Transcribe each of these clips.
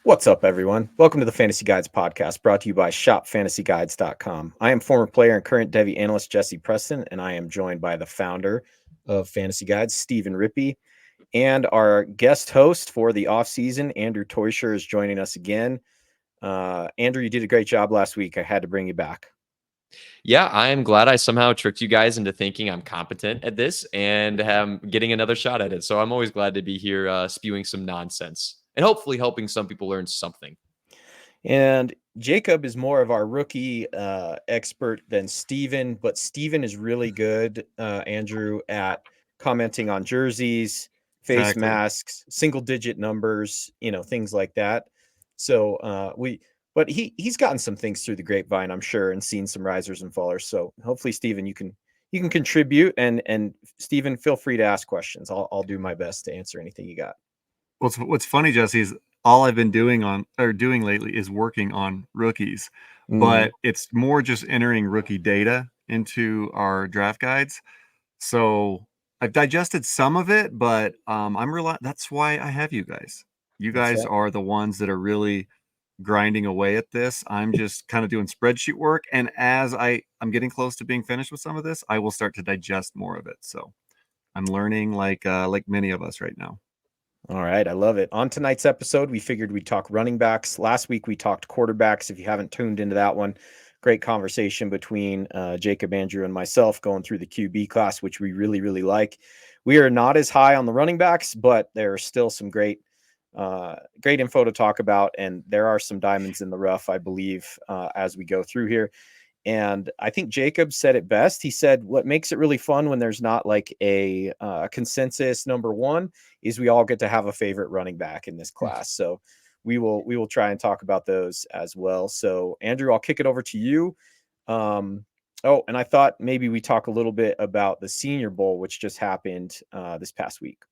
What's up, everyone? Welcome to the Fantasy Guides podcast, brought to you by shopfantasyguides.com. I am former player and current Devy analyst Jesse Preston, and I am joined by the founder of Fantasy Guides, Stephen Rippey, and our guest host for the offseason, Andrew Teuscher, is joining us again. Andrew, you did a great job last week. I had to bring you back. Yeah, I am glad I somehow tricked you guys into thinking I'm competent at this and am getting another shot at it. So I'm always glad to be here spewing some nonsense and hopefully helping some people learn something. And Jacob is more of our rookie expert than Steven, but Steven is really good, Andrew, at commenting on jerseys, face masks, single-digit numbers, things like that. So but he's gotten some things through the grapevine, I'm sure, and seen some risers and fallers. So hopefully, Steven, you can contribute, and Steven, feel free to ask questions. I'll do my best to answer anything you got. What's funny, Jesse, is all I've been doing lately is working on rookies, but it's more just entering rookie data into our draft guides. So I've digested some of it, but that's why I have you guys. You guys are the ones that are really grinding away at this. I'm just kind of doing spreadsheet work, and as I'm getting close to being finished with some of this, I will start to digest more of it. So I'm learning like many of us right now. All right, I love it. On tonight's episode, we figured we'd talk running backs. Last week, we talked quarterbacks. If you haven't tuned into that one, great conversation between Jacob, Andrew, and myself going through the QB class, which we really, really like. We are not as high on the running backs, but there are still some great info to talk about, and there are some diamonds in the rough, I believe, as we go through here. And I think Jacob said it best. He said, what makes it really fun when there's not like a consensus number one is we all get to have a favorite running back in this class. So we will try and talk about those as well. So Andrew, I'll kick it over to you. And I thought maybe we talk a little bit about the Senior Bowl, which just happened this past week.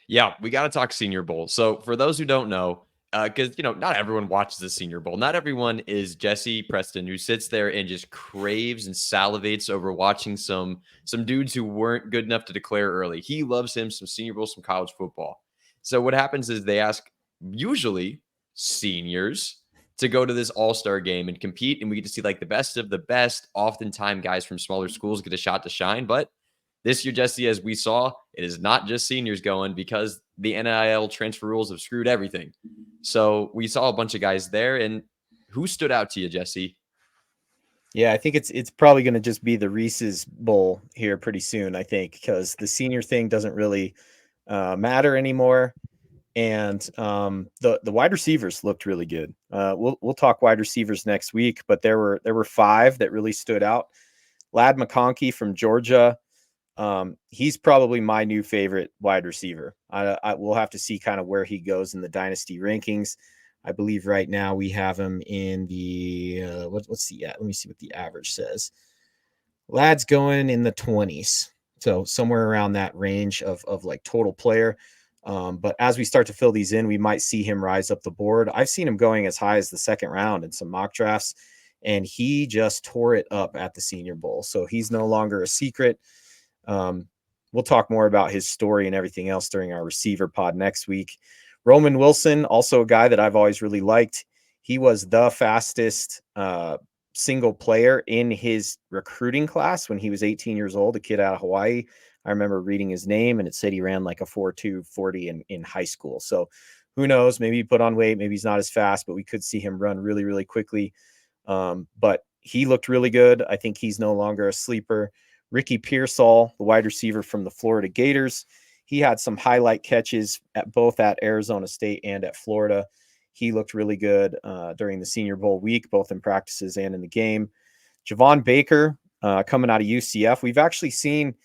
Yeah, we got to talk Senior Bowl. So for those who don't know, because not everyone watches the Senior Bowl. Not everyone is Jesse Preston, who sits there and just craves and salivates over watching some dudes who weren't good enough to declare early. He loves him some Senior Bowl, some college football. So what happens is they ask usually seniors to go to this all-star game and compete, and we get to see like the best of the best. Oftentimes, guys from smaller schools get a shot to shine, but this year, Jesse, as we saw, it is not just seniors going because the NIL transfer rules have screwed everything. So we saw a bunch of guys there. And who stood out to you, Jesse? Yeah, I think it's probably going to just be the Reese's Bowl here pretty soon, I think, because the senior thing doesn't really matter anymore. And the wide receivers looked really good. We'll talk wide receivers next week, but there were five that really stood out. Ladd McConkey from Georgia. He's probably my new favorite wide receiver. I will have to see kind of where he goes in the dynasty rankings. I believe right now we have him in the what's the let me see what the average says. Ladd's going in the 20s, so somewhere around that range of like total player. But as we start to fill these in, we might see him rise up the board. I've seen him going as high as the second round in some mock drafts, and he just tore it up at the Senior Bowl. So he's no longer a secret. We'll talk more about his story and everything else during our receiver pod next week. Roman Wilson, also a guy that I've always really liked. He was the fastest single player in his recruiting class when he was 18 years old, a kid out of Hawaii. I remember reading his name, and it said he ran like a 4.2 40 in high school. So who knows? Maybe he put on weight. Maybe he's not as fast, but we could see him run really, really quickly. But he looked really good. I think he's no longer a sleeper. Ricky Pearsall, the wide receiver from the Florida Gators, he had some highlight catches both at Arizona State and at Florida. He looked really good during the Senior Bowl week, both in practices and in the game. Javon Baker coming out of UCF. We've actually seen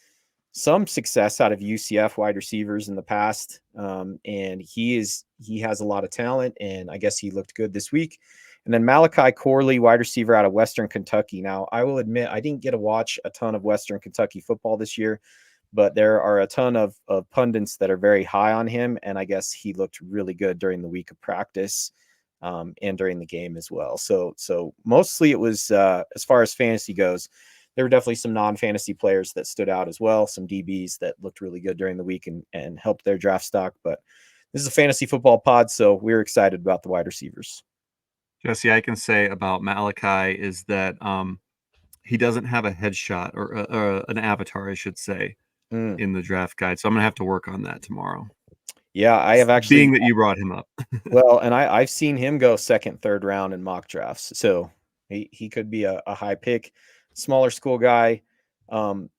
some success out of UCF wide receivers in the past, and he has a lot of talent, and I guess he looked good this week. And then Malachi Corley, wide receiver out of Western Kentucky. Now, I will admit I didn't get to watch a ton of Western Kentucky football this year, but there are a ton of pundits that are very high on him, and I guess he looked really good during the week of practice and during the game as well. So mostly it was, as far as fantasy goes, there were definitely some non-fantasy players that stood out as well, some DBs that looked really good during the week and helped their draft stock. But this is a fantasy football pod, so we're excited about the wide receivers. Jesse, I can say about Malachi is that he doesn't have a headshot or an avatar, I should say, in the draft guide. So I'm gonna have to work on that tomorrow. Yeah, I have actually. Being that you brought him up. Well, and I've seen him go second, third round in mock drafts, so he could be a high pick. Smaller school guy.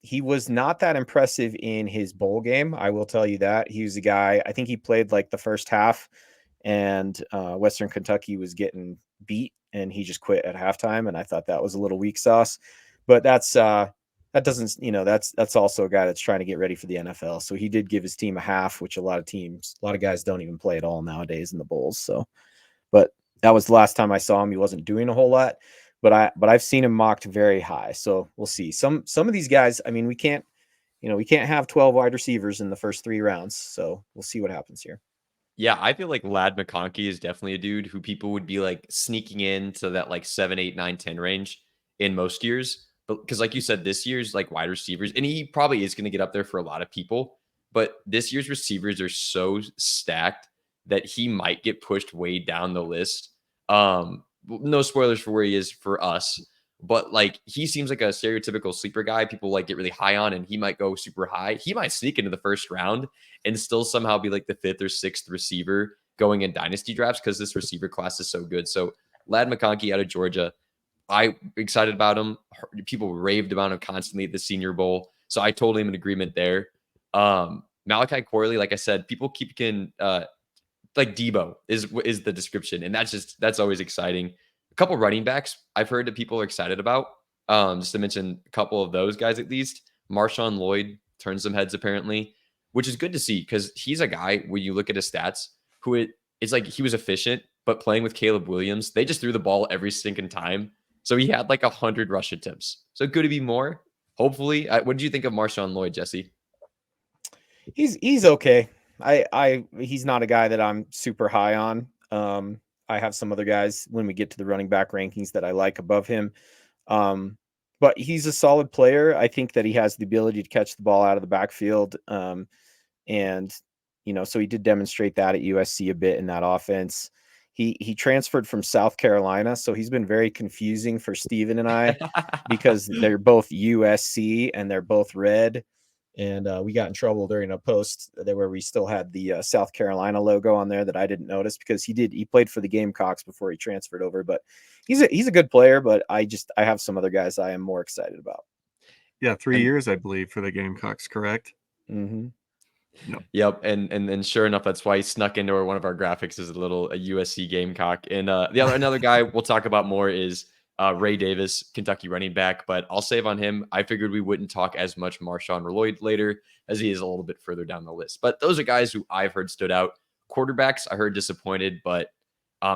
He was not that impressive in his bowl game. I will tell you that. He was a guy. I think he played like the first half, and Western Kentucky was getting beat, and he just quit at halftime. And I thought that was a little weak sauce. But that doesn't, that's also a guy that's trying to get ready for the NFL. So he did give his team a half, which a lot of guys don't even play at all nowadays in the bowls. So, but that was the last time I saw him. He wasn't doing a whole lot, but I've seen him mocked very high. So we'll see. Some of these guys, I mean, we can't have 12 wide receivers in the first 3 rounds. So we'll see what happens here. Yeah, I feel like Lad McConkey is definitely a dude who people would be like sneaking into that like 7, 8, 9, 10 range in most years. But because like you said, this year's like wide receivers, and he probably is going to get up there for a lot of people. But this year's receivers are so stacked that he might get pushed way down the list. No spoilers for where he is for us, but like he seems like a stereotypical sleeper guy. People like get really high on, and he might go super high. He might sneak into the first round and still somehow be like the 5th or 6th receiver going in dynasty drafts because this receiver class is so good. So Lad McConkey out of Georgia, I'm excited about him. People raved about him constantly at the Senior Bowl. So I totally am in agreement there. Malachi Corley, like I said, people keep like Debo is the description. And that's always exciting. A couple running backs I've heard that people are excited about. Just to mention a couple of those guys at least. Marshawn Lloyd turned some heads apparently, which is good to see because he's a guy when you look at his stats it's like he was efficient, but playing with Caleb Williams, they just threw the ball every stinking time. So he had like 100 rush attempts. So could it be more? Hopefully. What did you think of Marshawn Lloyd, Jesse? He's okay. He's not a guy that I'm super high on. I have some other guys when we get to the running back rankings that I like above him. But he's a solid player. I think that he has the ability to catch the ball out of the backfield. And so he did demonstrate that at USC a bit in that offense. He transferred from South Carolina, so he's been very confusing for Steven and I because they're both USC and they're both red. And we got in trouble during a post where we still had the South Carolina logo on there that I didn't notice because he played for the Gamecocks before he transferred over. But he's a good player, but I have some other guys I am more excited about. Yeah, 3 years, I believe, for the Gamecocks, correct? Mm-hmm. No. Yep, and sure enough, that's why he snuck into one of our graphics as a USC Gamecock. And another guy we'll talk about more is Ray Davis, Kentucky running back, but I'll save on him. I figured we wouldn't talk as much Marshawn Lloyd later as he is a little bit further down the list. But those are guys who I've heard stood out. Quarterbacks, I heard disappointed, but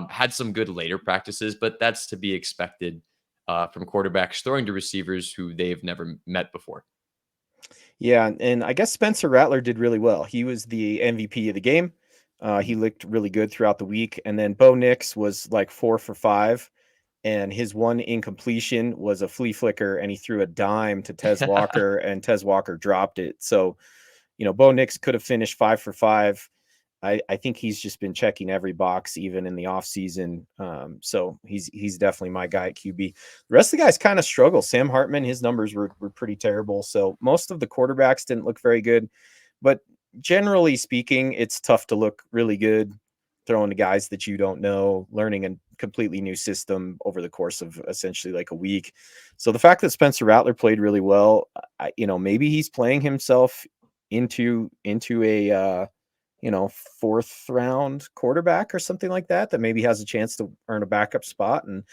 had some good later practices, but that's to be expected from quarterbacks throwing to receivers who they've never met before. Yeah, and I guess Spencer Rattler did really well. He was the MVP of the game. He looked really good throughout the week. And then Bo Nix was like 4 for 5. And his one incompletion was a flea flicker, and he threw a dime to Tez Walker, and Tez Walker dropped it. So, Bo Nix could have finished 5 for 5. I think he's just been checking every box, even in the offseason. So he's definitely my guy at QB. The rest of the guys kind of struggle. Sam Hartman, his numbers were pretty terrible. So most of the quarterbacks didn't look very good. But generally speaking, it's tough to look really good throwing to guys that you don't know, learning a completely new system over the course of essentially like a week. So the fact that Spencer Rattler played really well, maybe he's playing himself into a 4th round quarterback or something like that maybe has a chance to earn a backup spot. And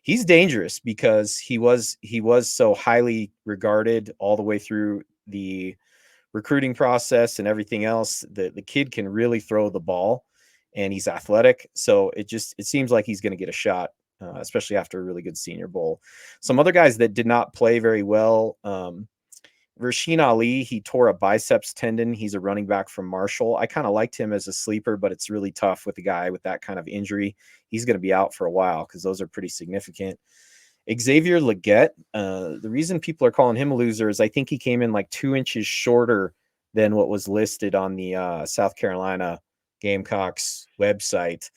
he's dangerous because he was so highly regarded all the way through the recruiting process and everything else. The kid can really throw the ball, and he's athletic. So it seems like he's going to get a shot, especially after a really good Senior Bowl. Some other guys that did not play very well, Rasheen Ali, he tore a biceps tendon. He's a running back from Marshall. I kind of liked him as a sleeper, but it's really tough with a guy with that kind of injury. He's going to be out for a while because those are pretty significant. Xavier Legette, the reason people are calling him a loser is I think he came in like 2 inches shorter than what was listed on the South Carolina Gamecocks website.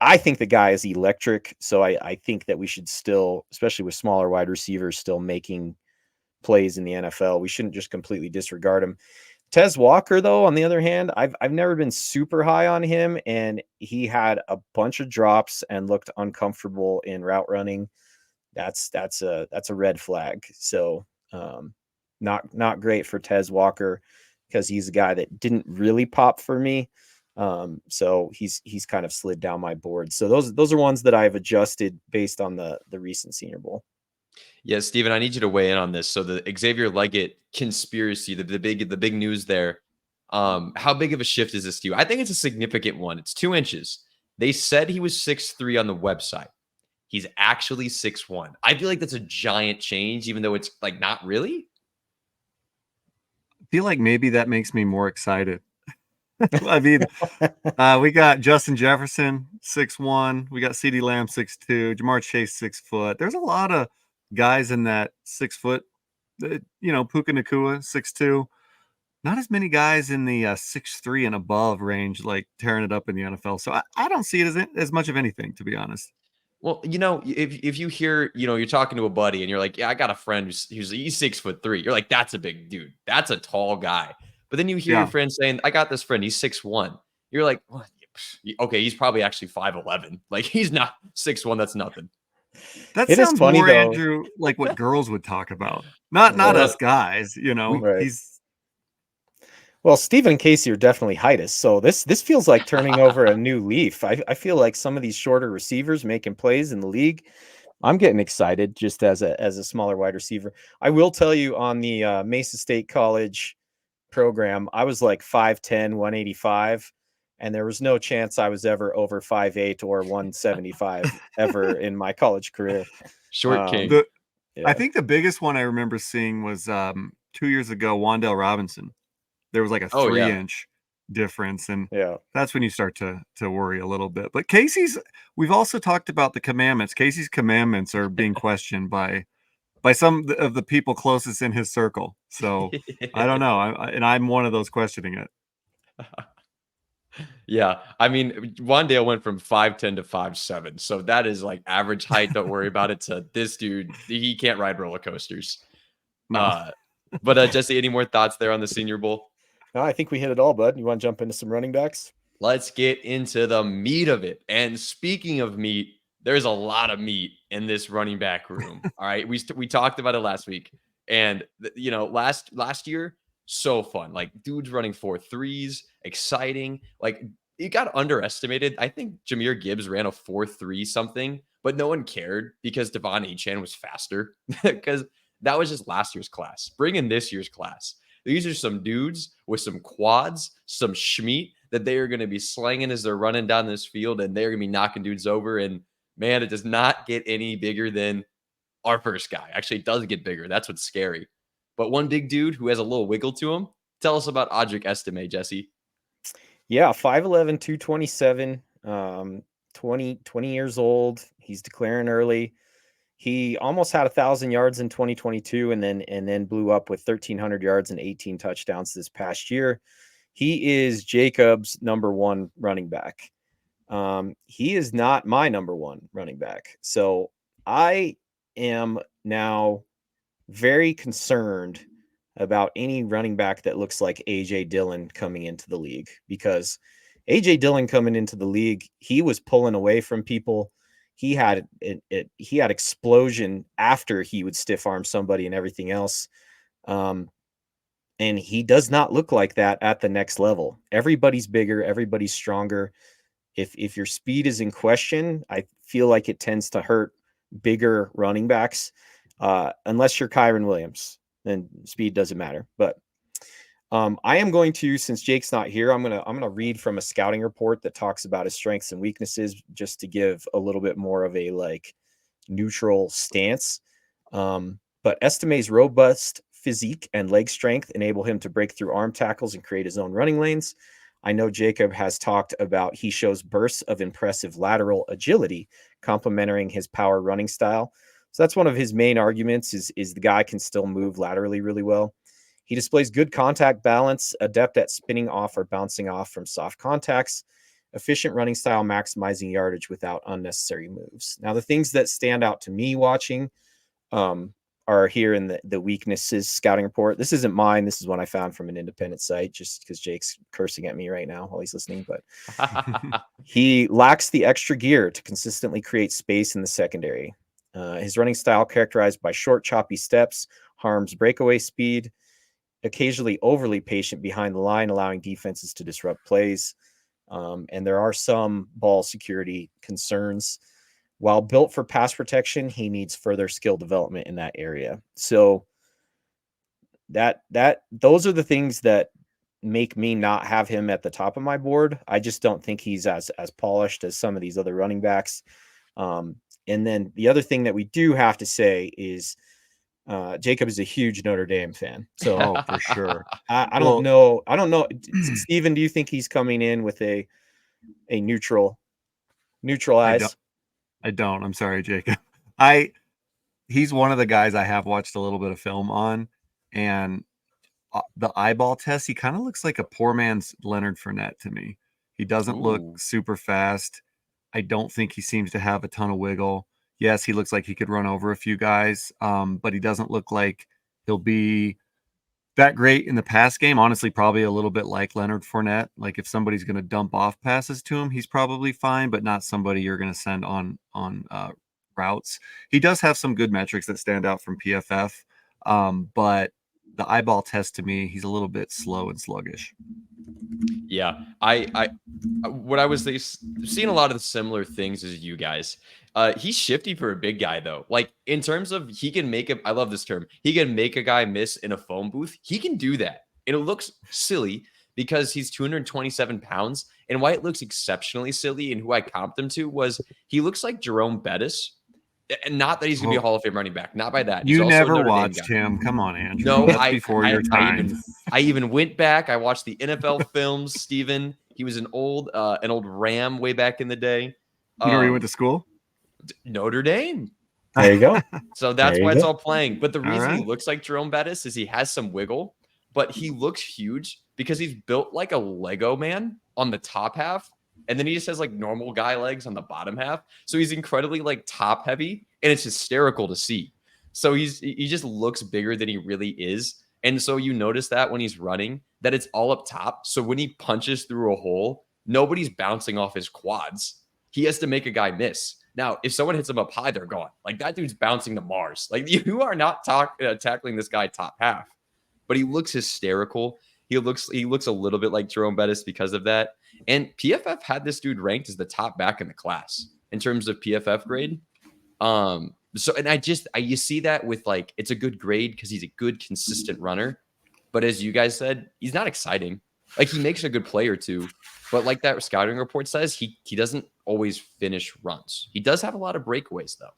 I think the guy is electric, so I think that we should still, especially with smaller wide receivers still making plays in the NFL, we shouldn't just completely disregard him. Tez Walker, though, on the other hand, I've never been super high on him, and he had a bunch of drops and looked uncomfortable in route running. That's a red flag. So not great for Tez Walker because he's a guy that didn't really pop for me. So he's kind of slid down my board. So those are ones that I've adjusted based on the recent Senior Bowl. Yeah, Steven, I need you to weigh in on this. So the Xavier Leggett conspiracy, the big news there. How big of a shift is this to you? I think it's a significant one. It's 2 inches. They said he was 6'3" on the website. He's actually 6'1". I feel like that's a giant change, even though it's like not really. I feel like maybe that makes me more excited. I mean, we got Justin Jefferson 6'1". We got CeeDee Lamb 6'2". Jamar Chase 6 foot. There's a lot of guys in that 6 foot. Puka Nacua 6'2". Not as many guys in the 6'3" and above range, like tearing it up in the NFL. So I don't see it as much of anything, to be honest. Well, if you hear, you're talking to a buddy and you're like, yeah, I got a friend he's 6'3". You're like, that's a big dude. That's a tall guy. But then you hear your friend saying, I got this friend, he's 6'1". You're like, what? Okay, he's probably actually 5'11". Like he's not 6'1". That's nothing. That sounds funny, more, though, Andrew, like what girls would talk about. Not us guys, Right. He's well, Stephen and Casey are definitely heightists, so this feels like turning over a new leaf. I feel like some of these shorter receivers making plays in the league. I'm getting excited just as a smaller wide receiver. I will tell you on the Mesa State College program, I was like 5'10", 185, and there was no chance I was ever over 5'8" or 175 ever in my college career. Short king. I think the biggest one I remember seeing was 2 years ago, Wan'Dale Robinson. There was like a 3-inch difference, and that's when you start to worry a little bit. But we've also talked about the commandments. Casey's commandments are being questioned by some of the people closest in his circle. So I don't know. I'm one of those questioning it. Yeah. I mean, Wan'Dale went from 5'10" to 5'7". So that is like average height. Don't worry about it. To this dude, he can't ride roller coasters. No. But Jesse, any more thoughts there on the Senior Bowl? No, I think we hit it all, bud. You want to jump into some running backs? Let's get into the meat of it. And speaking of meat, there's a lot of meat in this running back room. All right. We talked about it last week. And, last year, so fun. Like, dudes running 4.3s, exciting. Like, it got underestimated. I think Jahmyr Gibbs ran a 4.3 something, but no one cared because Devon Achane was faster because that was just last year's class. Bring in this year's class. These are some dudes with some quads, some schmeat that they are going to be slanging as they're running down this field, and they're going to be knocking dudes over. And, man, it does not get any bigger than our first guy. Actually, it does get bigger. That's what's scary. But one big dude who has a little wiggle to him. Tell us about Audric Estime, Jesse. Yeah, 5'11", 227, 20 years old. He's declaring early. He almost had 1,000 yards in 2022 and then blew up with 1,300 yards and 18 touchdowns this past year. He is Jacob's number one running back. He is not my number one running back. So I am now very concerned about any running back that looks like A.J. Dillon coming into the league, because A.J. Dillon coming into the league, he was pulling away from people. He had explosion after he would stiff arm somebody and everything else. And he does not look like that at the next level. Everybody's bigger. Everybody's stronger. If your speed is in question, I feel like it tends to hurt bigger running backs, unless you're Kyron Williams, then speed doesn't matter. But I am going to, since Jake's not here, I'm gonna read from a scouting report that talks about his strengths and weaknesses, just to give a little bit more of a like neutral stance. But Estime's robust physique and leg strength enable him to break through arm tackles and create his own running lanes. I know Jacob has talked about he shows bursts of impressive lateral agility, complementing his power running style. So that's one of his main arguments is the guy can still move laterally really well. He displays good contact balance, adept at spinning off or bouncing off from soft contacts, efficient running style, maximizing yardage without unnecessary moves. Now, the things that stand out to me watching are here in the weaknesses scouting report. This isn't mine. This is one I found from an independent site, just because Jake's cursing at me right now while he's listening. But he lacks the extra gear to consistently create space in the secondary. His running style characterized by short, choppy steps, harms breakaway speed, occasionally overly patient behind the line, allowing defenses to disrupt plays. And there are some ball security concerns. While built for pass protection, he needs further skill development in that area. So those are the things that make me not have him at the top of my board. I just don't think he's as polished as some of these other running backs. And then the other thing that we do have to say is Jacob is a huge Notre Dame fan. So for sure. I don't know. Steven, do you think he's coming in with a neutral eyes? I don't. I'm sorry, Jacob. He's one of the guys I have watched a little bit of film on, and the eyeball test, he kind of looks like a poor man's Leonard Fournette to me. He doesn't look super fast. I don't think he seems to have a ton of wiggle. Yes, he looks like he could run over a few guys, but he doesn't look like he'll be that great in the pass game. Honestly, probably a little bit like Leonard Fournette. Like if somebody's going to dump off passes to him, he's probably fine, but not somebody you're going to send on routes. He does have some good metrics that stand out from PFF, but the eyeball test to me, he's a little bit slow and sluggish. Yeah, what I was seeing a lot of the similar things as you guys. He's shifty for a big guy though. Like in terms of he can make I love this term. He can make a guy miss in a phone booth. He can do that. And it looks silly because he's 227 pounds. And why it looks exceptionally silly and who I comped him to was he looks like Jerome Bettis. And not that he's going to be a Hall of Fame running back. Not by that. He's you also never a Notre watched Dame guy. him. Come on, Andrew. No, that's before your time. I even went back. I watched the NFL films. Steven, he was an old Ram way back in the day. You know where he went to school? Notre Dame. There you go. So that's why it's all playing. But the All reason he right. looks like Jerome Bettis is he has some wiggle, but he looks huge because he's built like a Lego man on the top half. And then he just has like normal guy legs on the bottom half. So he's incredibly like top heavy and it's hysterical to see. So he just looks bigger than he really is. And so you notice that when he's running that it's all up top. So when he punches through a hole, nobody's bouncing off his quads. He has to make a guy miss. Now, if someone hits him up high, they're gone. Like that dude's bouncing to Mars. Like you are not tackling this guy top half. But he looks hysterical. He looks a little bit like Jerome Bettis because of that. And PFF had this dude ranked as the top back in the class in terms of PFF grade. So and you see that with like it's a good grade because he's a good consistent runner. But as you guys said, he's not exciting. Like he makes a good play or two, but like that scouting report says, he doesn't always finish runs. He does have a lot of breakaways though.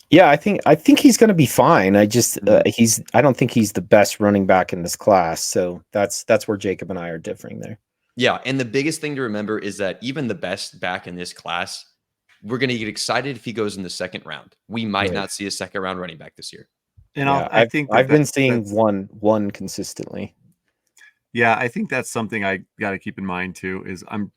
Yeah, I think he's going to be fine. I just I don't think he's the best running back in this class. So that's where Jacob and I are differing there. Yeah, and the biggest thing to remember is that even the best back in this class, we're going to get excited if he goes in the second round. We might not see a second round running back this year. And yeah, I think I've been seeing one consistently. Yeah, I think that's something I got to keep in mind too. Is I'm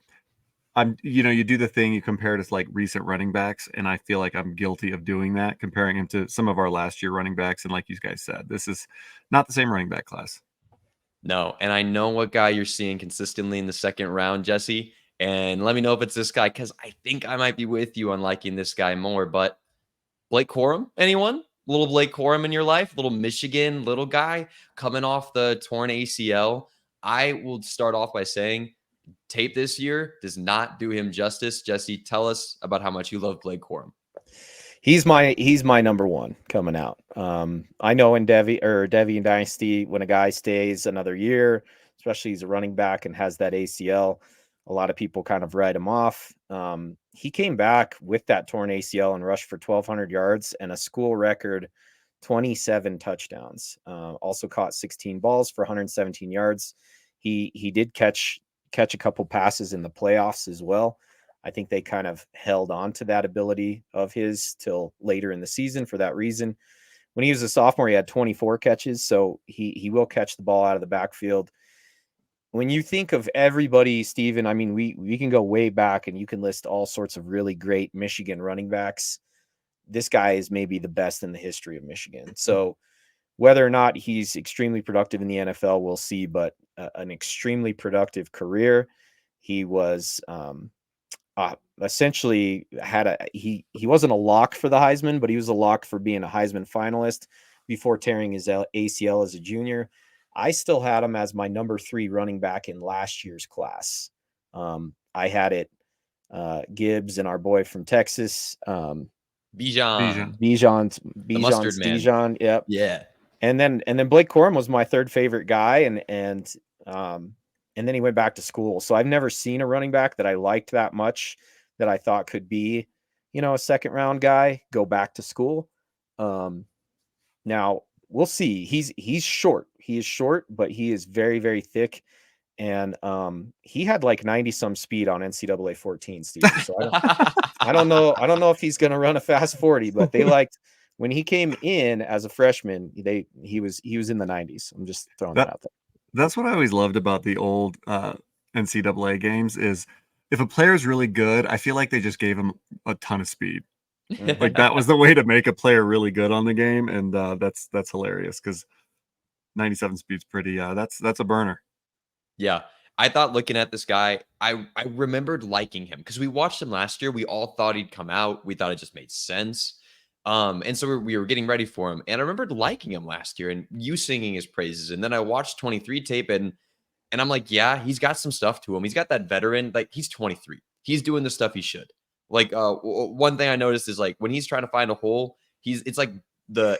you do the thing, you compare it to like recent running backs, and I feel like I'm guilty of doing that, comparing him to some of our last year running backs. And like you guys said, this is not the same running back class. No, and I know what guy you're seeing consistently in the second round, Jesse. And let me know if it's this guy, because I think I might be with you on liking this guy more. But Blake Corum, anyone? Little Blake Corum in your life? Little Michigan, little guy coming off the torn ACL. I will start off by saying tape this year does not do him justice. Jesse, tell us about how much you love Blake Corum. He's my number one coming out. I know in Devi and Dynasty, when a guy stays another year, especially he's a running back and has that ACL, a lot of people kind of write him off. He came back with that torn ACL and rushed for 1,200 yards and a school record 27 touchdowns. Also caught 16 balls for 117 yards. He did catch a couple passes in the playoffs as well. I think they kind of held on to that ability of his till later in the season for that reason. When he was a sophomore, he had 24 catches, so he will catch the ball out of the backfield. When you think of everybody, Steven, I mean, we can go way back and you can list all sorts of really great Michigan running backs. This guy is maybe the best in the history of Michigan. So whether or not he's extremely productive in the NFL, we'll see, but an extremely productive career. He was essentially he wasn't a lock for the Heisman, but he was a lock for being a Heisman finalist before tearing his ACL as a junior. I still had him as my number 3 running back in last year's class. I had it Gibbs and our boy from Texas, Bijan, the mustard man. Dijon. Yep. Yeah. And then Blake Corum was my 3rd favorite guy, and then he went back to school. So I've never seen a running back that I liked that much that I thought could be, a 2nd round guy go back to school. Now we'll see. He's short. He is short, but he is very, very thick. And he had like 90 some speed on NCAA 14, Steve. So I don't know if he's going to run a fast 40, but they liked when he came in as a freshman, he was in the 90s. I'm just throwing that out there. That's what I always loved about the old NCAA games is if a player's really good, I feel like they just gave him a ton of speed. Like that was the way to make a player really good on the game, and that's hilarious because 97 speed's pretty. That's a burner. Yeah, I thought looking at this guy, I remembered liking him because we watched him last year. We all thought he'd come out. We thought it just made sense. And so we were getting ready for him. And I remembered liking him last year and you singing his praises. And then I watched 23 tape and I'm like, yeah, he's got some stuff to him. He's got that veteran, like he's 23. He's doing the stuff he should. Like one thing I noticed is like when he's trying to find a hole, it's like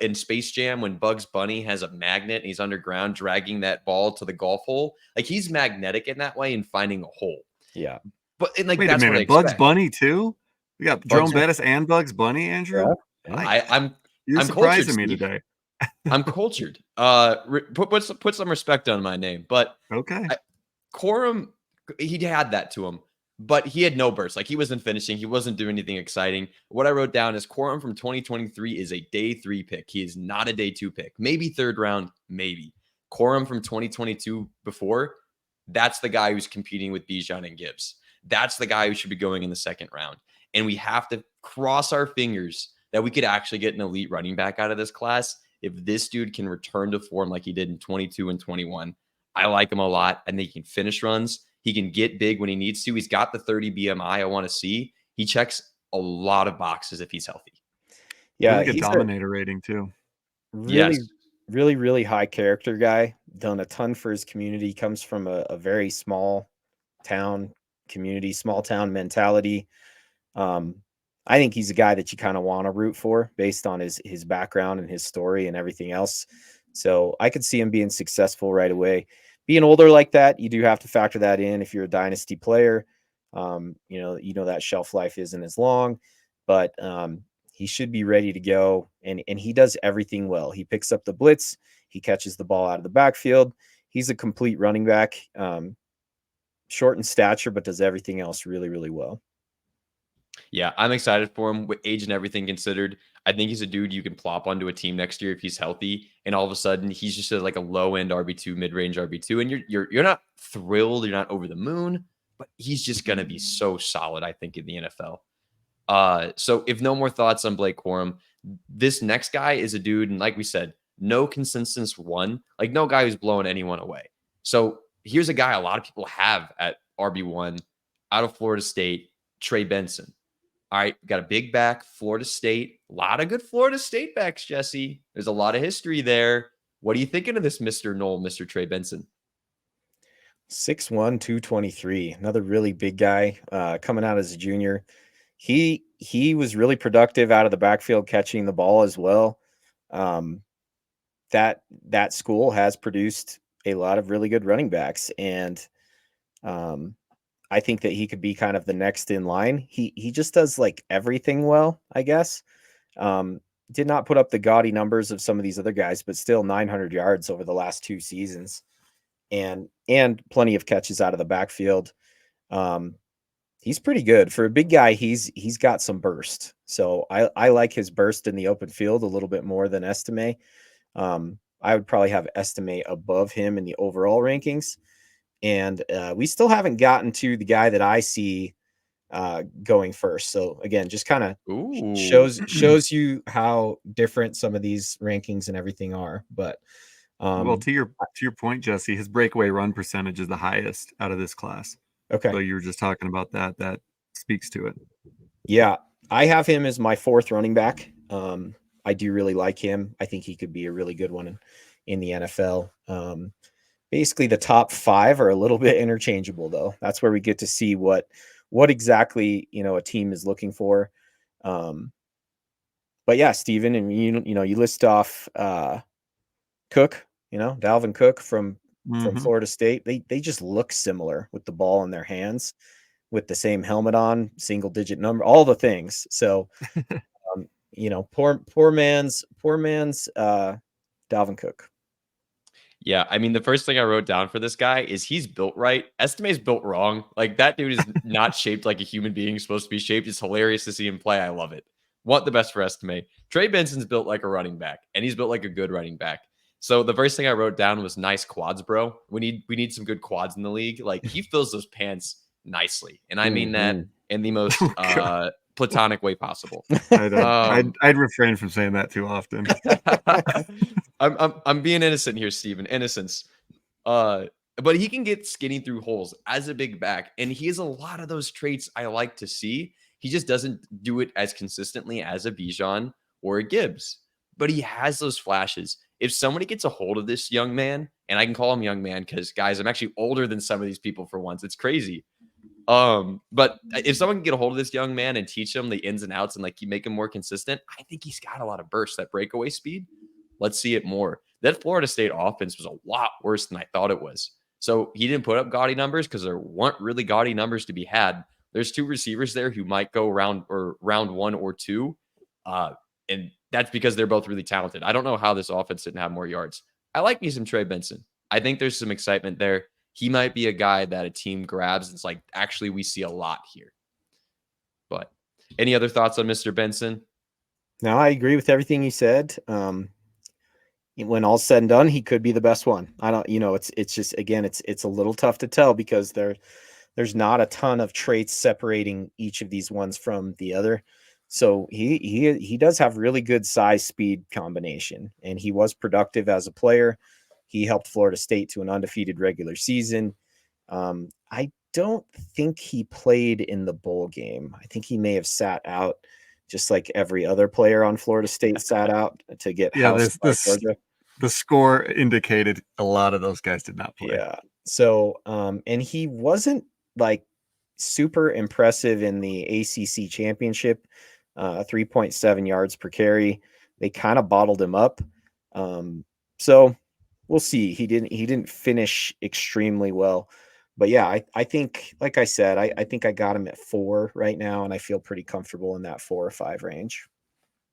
in Space Jam when Bugs Bunny has a magnet and he's underground dragging that ball to the golf hole. Like he's magnetic in that way and finding a hole. Yeah. But and like wait that's a minute, what I Bugs Bunny too? We got Jerome Bettis and Bugs Bunny, Andrew. Yeah. You're I'm surprising cultured, me Steve. today. I'm cultured. Put some respect on my name. But okay, Corum, he had that to him, but he had no burst. Like he wasn't finishing. He wasn't doing anything exciting. What I wrote down is Corum from 2023 is a day 3 pick. He is not a day 2 pick. Maybe 3rd round, maybe. Corum from 2022 before, that's the guy who's competing with Bijan and Gibbs. That's the guy who should be going in the 2nd round. And we have to cross our fingers that we could actually get an elite running back out of this class. If this dude can return to form like he did in 22 and 21, I like him a lot. I think he can finish runs. He can get big when he needs to. He's got the 30 BMI I want to see. He checks a lot of boxes if he's healthy. Yeah, he's a dominator rating too. Really, really high character guy. Done a ton for his community. Comes from a very small town community, small town mentality. I think he's a guy that you kind of want to root for based on his background and his story and everything else. So I could see him being successful right away. Being older like that, you do have to factor that in if you're a dynasty player. That shelf life isn't as long, but he should be ready to go. And he does everything well. He picks up the blitz. He catches the ball out of the backfield. He's a complete running back, short in stature, but does everything else really, really well. Yeah, I'm excited for him with age and everything considered. I think he's a dude you can plop onto a team next year if he's healthy, and all of a sudden he's just like a low end RB2, mid range RB2, and you're not thrilled, you're not over the moon, but he's just gonna be so solid, I think, in the NFL. So if no more thoughts on Blake Corum, this next guy is a dude, and like we said, no consensus one, like no guy who's blowing anyone away. So here's a guy a lot of people have at RB1 out of Florida State, Trey Benson. All right, got a big back, Florida State. A lot of good Florida State backs, Jesse. There's a lot of history there. What are you thinking of this Mr. Knoll, Mr. Trey Benson? 6'1", 223. Another really big guy coming out as a junior. He was really productive out of the backfield catching the ball as well. That school has produced a lot of really good running backs, and I think that he could be kind of the next in line. He just does like everything well, I guess. Did not put up the gaudy numbers of some of these other guys, but still 900 yards over the last 2 seasons, and plenty of catches out of the backfield. He's pretty good for a big guy. He's got some burst. So I like his burst in the open field a little bit more than Estime. I would probably have Estime above him in the overall rankings. And we still haven't gotten to the guy that I see going first. So again, just kind of Ooh. shows you how different some of these rankings and everything are. But Well, to your point, Jesse, his breakaway run percentage is the highest out of this class. okay. So you were just talking about that. That speaks to it. Yeah, I have him as my fourth running back. I do really like him. I think he could be a really good one in the NFL. Basically, the top 5 are a little bit interchangeable, though. That's where we get to see what exactly a team is looking for. But yeah, Steven, and you list off Cook, Dalvin Cook from Florida State. They just look similar with the ball in their hands, with the same helmet on, single digit number, all the things. So, poor man's Dalvin Cook. Yeah, I mean, the first thing I wrote down for this guy is he's built right. Estime's built wrong. Like, that dude is not shaped like a human being supposed to be shaped. It's hilarious to see him play. I love it. Want the best for Estime. Trey Benson's built like a running back, and he's built like a good running back. So the first thing I wrote down was nice quads, bro. We need some good quads in the league. Like, he fills those pants nicely, and I mean that in the most platonic way possible. I'd refrain from saying that too often. I'm being innocent here, Steven. Innocence. But he can get skinny through holes as a big back, and he has a lot of those traits I like to see. He just doesn't do it as consistently as a Bijan or a Gibbs, but he has those flashes. If somebody gets a hold of this young man, and I can call him young man because, guys, I'm actually older than some of these people for once. It's crazy. But if someone can get a hold of this young man and teach him the ins and outs and like you make him more consistent, I think he's got a lot of burst, that breakaway speed. Let's see it more. That Florida State offense was a lot worse than I thought it was. So he didn't put up gaudy numbers because there weren't really gaudy numbers to be had. There's 2 receivers there who might go round 1 or 2. And that's because they're both really talented. I don't know how this offense didn't have more yards. I like me some Trey Benson. I think there's some excitement there. He might be a guy that a team grabs. It's like, actually, we see a lot here. But any other thoughts on Mr. Benson? No, I agree with everything you said. When all's said and done, he could be the best one. I don't, it's just, again, it's a little tough to tell because there's not a ton of traits separating each of these ones from the other. So he does have really good size speed combination, and he was productive as a player. He helped Florida State to an undefeated regular season. I don't think he played in the bowl game. I think he may have sat out, just like every other player on Florida State sat out to get housed by Georgia. The score indicated a lot of those guys did not play. Yeah. So, and he wasn't like super impressive in the ACC championship, 3.7 yards per carry. They kind of bottled him up. So we'll see. He didn't finish extremely well, but yeah, I think, like I said, I think I got him at 4 right now, and I feel pretty comfortable in that 4 or 5 range.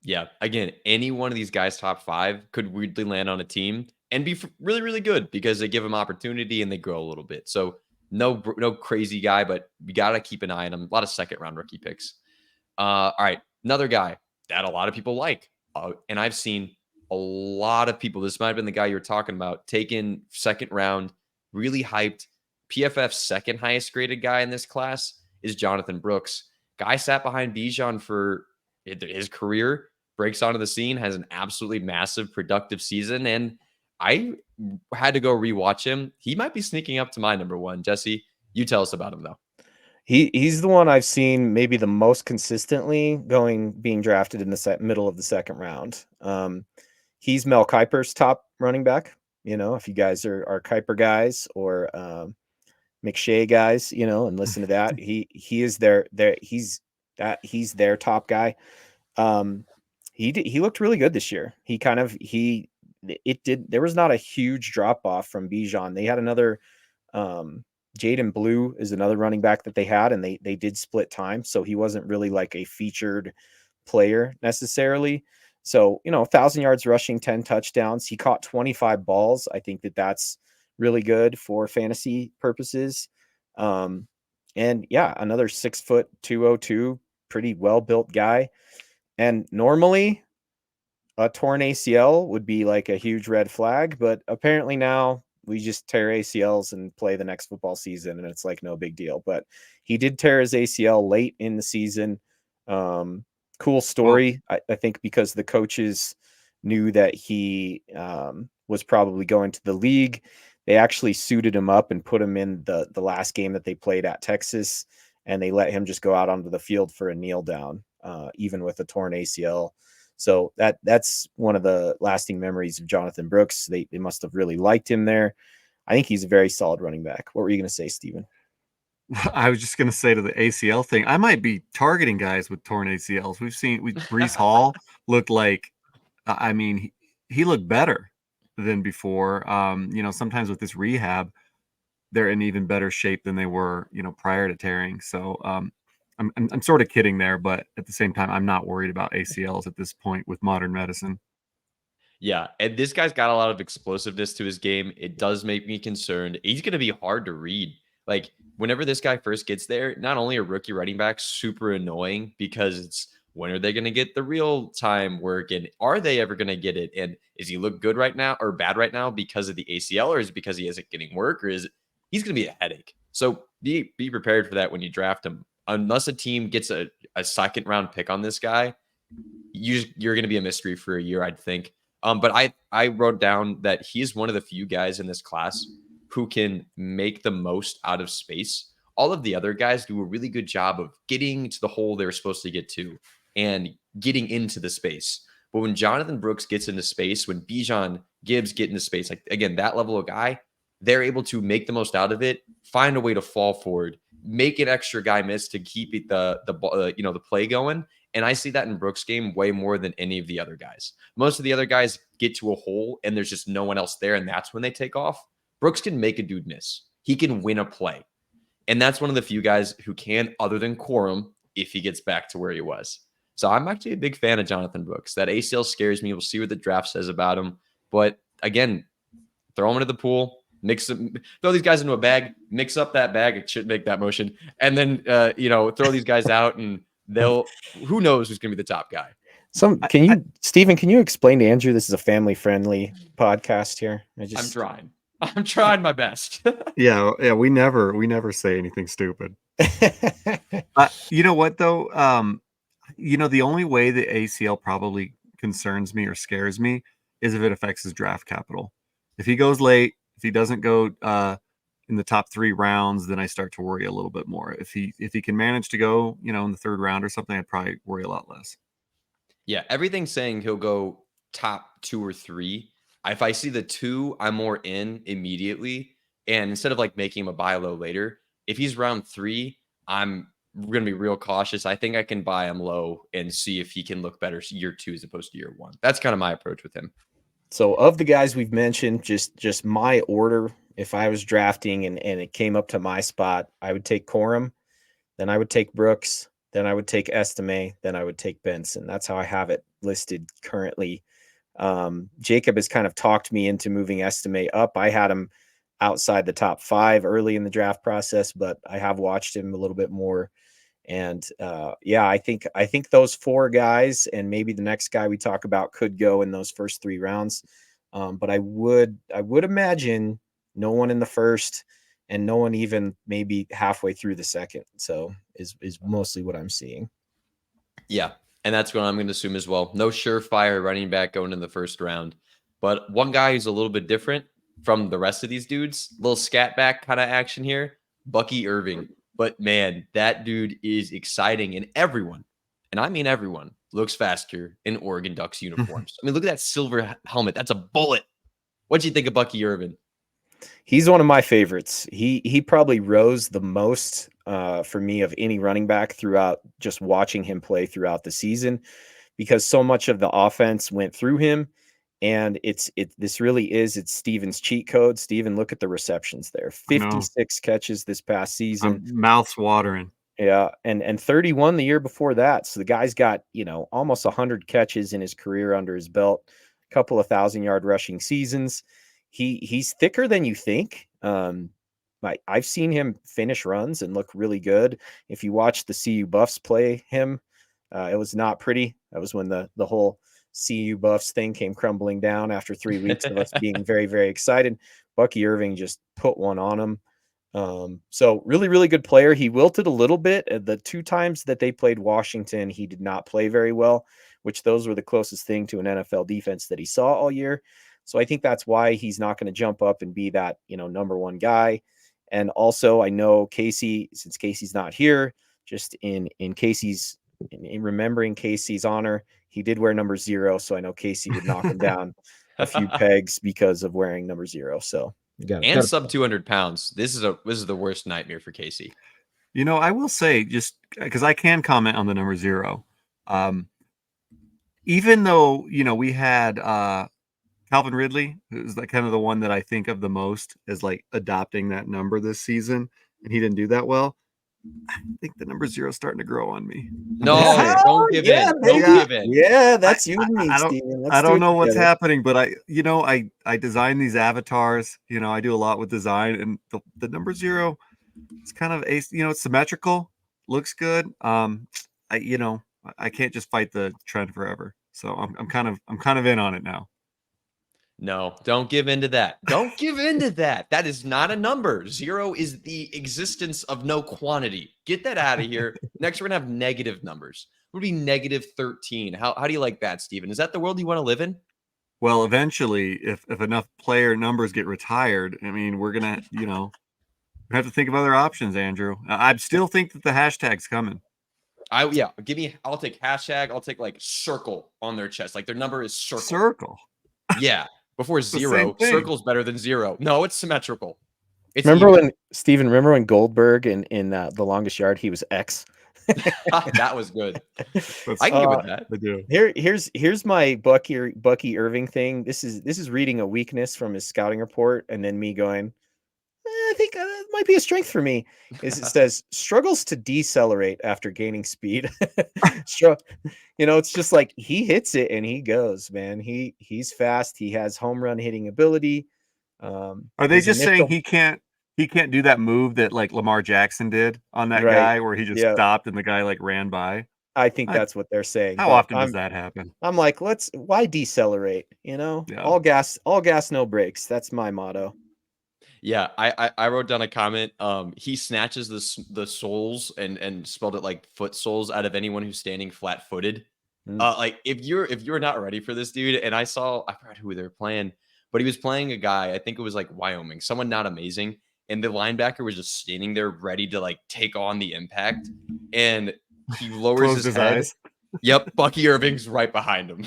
Yeah. Again, any one of these guys top 5 could weirdly land on a team and be really, really good because they give them opportunity and they grow a little bit. So no crazy guy, but you got to keep an eye on him. A lot of second round rookie picks. All right. Another guy that a lot of people like. And I've seen a lot of people, this might have been the guy you were talking about, taken second round, really hyped. PFF's second highest graded guy in this class is Jonathan Brooks. Guy sat behind Bijan for his career, breaks onto the scene, has an absolutely massive productive season. And I had to go rewatch him. He might be sneaking up to my number 1. Jesse, you tell us about him though. He's the one I've seen maybe the most consistently being drafted in the middle of the second round. He's Mel Kiper's top running back. If you guys are Kiper guys or McShay guys, and listen to that, he is he's their top guy. He looked really good this year. There was not a huge drop off from Bijan. They had another Jaden Blue is another running back that they had, and they did split time. So he wasn't really like a featured player necessarily. So, 1,000 yards rushing, 10 touchdowns. He caught 25 balls. I think that's really good for fantasy purposes. And yeah, another 6'2", 202, pretty well built guy. And normally a torn ACL would be like a huge red flag, but apparently now we just tear ACLs and play the next football season, and it's like no big deal. But he did tear his ACL late in the season. Cool story, I think, because the coaches knew that he was probably going to the league. They actually suited him up and put him in the last game that they played at Texas, and they let him just go out onto the field for a kneel down, even with a torn ACL. So that's one of the lasting memories of Jonathan Brooks. They must have really liked him there. I think he's a very solid running back. What were you going to say, Steven? I was just going to say to the ACL thing, I might be targeting guys with torn ACLs. Brees Hall looked like, I mean, he looked better than before. Sometimes with this rehab, they're in even better shape than they were, prior to tearing. So I'm sort of kidding there, but at the same time, I'm not worried about ACLs at this point with modern medicine. Yeah, and this guy's got a lot of explosiveness to his game. It does make me concerned. He's going to be hard to read. Like, whenever this guy first gets there, not only are rookie running backs super annoying because it's when are they going to get the real time work, and are they ever going to get it? And is he look good right now or bad right now because of the ACL, or is it because he isn't getting work, or is it he's going to be a headache? So be prepared for that when you draft him. Unless a team gets a second round pick on this guy, you're going to be a mystery for a year, I'd think. But I wrote down that he's one of the few guys in this class who can make the most out of space. All of the other guys do a really good job of getting to the hole they're supposed to get to and getting into the space. But when Jonathan Brooks gets into space, when Bijan Gibbs get into space, like again, that level of guy, they're able to make the most out of it, find a way to fall forward, make an extra guy miss to keep it the play going. And I see that in Brooks' game way more than any of the other guys. Most of the other guys get to a hole and there's just no one else there, and that's when they take off. Brooks can make a dude miss. He can win a play. And that's one of the few guys who can, other than Quorum, if he gets back to where he was. So I'm actually a big fan of Jonathan Brooks. That ACL scares me. We'll see what the draft says about him. But again, throw him into the pool, throw these guys into a bag, mix up that bag. It should make that motion. And then, throw these guys out and who knows who's going to be the top guy. Steven, can you explain to Andrew, this is a family friendly podcast here? I'm trying my best. Yeah. We never say anything stupid. You know what though? The only way the ACL probably concerns me or scares me is if it affects his draft capital. If he goes late, if he doesn't go in the top 3 rounds, then I start to worry a little bit more. If he can manage to go, in the 3rd round or something, I'd probably worry a lot less. Yeah, everything's saying he'll go top 2 or 3. If I see the 2, I'm more in immediately. And instead of like making him a buy low later, if he's round 3, I'm going to be real cautious. I think I can buy him low and see if he can look better year 2 as opposed to year 1. That's kind of my approach with him. So of the guys we've mentioned, just my order, if I was drafting and it came up to my spot, I would take Corum, then I would take Brooks, then I would take Estime, then I would take Benson. That's how I have it listed currently. Jacob has kind of talked me into moving Estime up. I had him outside the top 5 early in the draft process, but I have watched him a little bit more. And I think those 4 guys and maybe the next guy we talk about could go in those first 3 rounds. But I would imagine no one in the first and no one even maybe halfway through the second. So is mostly what I'm seeing. Yeah. And that's what I'm going to assume as well. No surefire running back going in the first round. But one guy who's a little bit different from the rest of these dudes, little scat back kind of action here, Bucky Irving. But man, that dude is exciting, and everyone, and I mean everyone, looks faster in Oregon Ducks uniforms. I mean, look at that silver helmet. That's a bullet. What'd you think of Bucky Irving? He's one of my favorites. He probably rose the most for me of any running back throughout just watching him play throughout the season, because so much of the offense went through him. And it's Steven's cheat code. Steven, look at the receptions there. 56 catches this past season. Mouth's watering. Yeah, and 31 the year before that. So the guy's got, almost 100 catches in his career under his belt, a couple of 1,000-yard rushing seasons. He's thicker than you think. I've seen him finish runs and look really good. If you watch the CU Buffs play him, it was not pretty. That was when the whole CU Buffs thing came crumbling down after 3 weeks of us being very, very excited. Bucky Irving just put one on him. So really, really good player. He wilted a little bit. The 2 times that they played Washington, he did not play very well, which those were the closest thing to an NFL defense that he saw all year. So I think that's why he's not going to jump up and be that, number one guy. And also I know Casey, since Casey's not here, just in Casey's, in remembering Casey's honor, he did wear number 0. So I know Casey would knock him down a few pegs because of wearing number 0. So and sub 200 pounds. This is the worst nightmare for Casey. I will say, just because I can comment on the number 0. Even though, we had Calvin Ridley, who's like kind of the one that I think of the most as like adopting that number this season, and he didn't do that well. I think the number 0 is starting to grow on me. No, don't give in. Don't give in. Yeah, that's you and me, Steven. I don't know what's happening, but I design these avatars. I do a lot with design, and the number 0, it's kind of it's symmetrical, looks good. I can't just fight the trend forever, so I'm kind of in on it now. No, don't give into that. Don't give into that. That is not a number. 0 is the existence of no quantity. Get that out of here. Next, we're going to have negative numbers. It would be negative 13. How do you like that, Steven? Is that the world you want to live in? Well, eventually, if enough player numbers get retired, I mean, we're going to, have to think of other options, Andrew. I still think that the hashtag's coming. I'll take hashtag. I'll take like circle on their chest. Like their number is circle. Circle. Yeah. Before 0, circle's better than 0. No, it's symmetrical. Remember when Goldberg in The Longest Yard, he was X? That was good. I can give it that. I do. Here's my Bucky Irving thing. This is reading a weakness from his scouting report, and then me going, I think it might be a strength for me. It says struggles to decelerate after gaining speed. It's just like he hits it and he goes, man. He's fast. He has home run hitting ability. Are they just saying he can't do that move that like Lamar Jackson did on that guy where he just stopped and the guy like ran by? I think that's what they're saying. How often does that happen? I'm like, why decelerate? All gas, no brakes. That's my motto. Yeah, I wrote down a comment. He snatches the soles and spelled it like foot soles out of anyone who's standing flat footed. Like if you're not ready for this dude, and I forgot who they were playing, but he was playing a guy, I think it was like Wyoming, someone not amazing, and the linebacker was just standing there ready to like take on the impact, and he lowers his head. Eyes. Yep, Bucky Irving's right behind him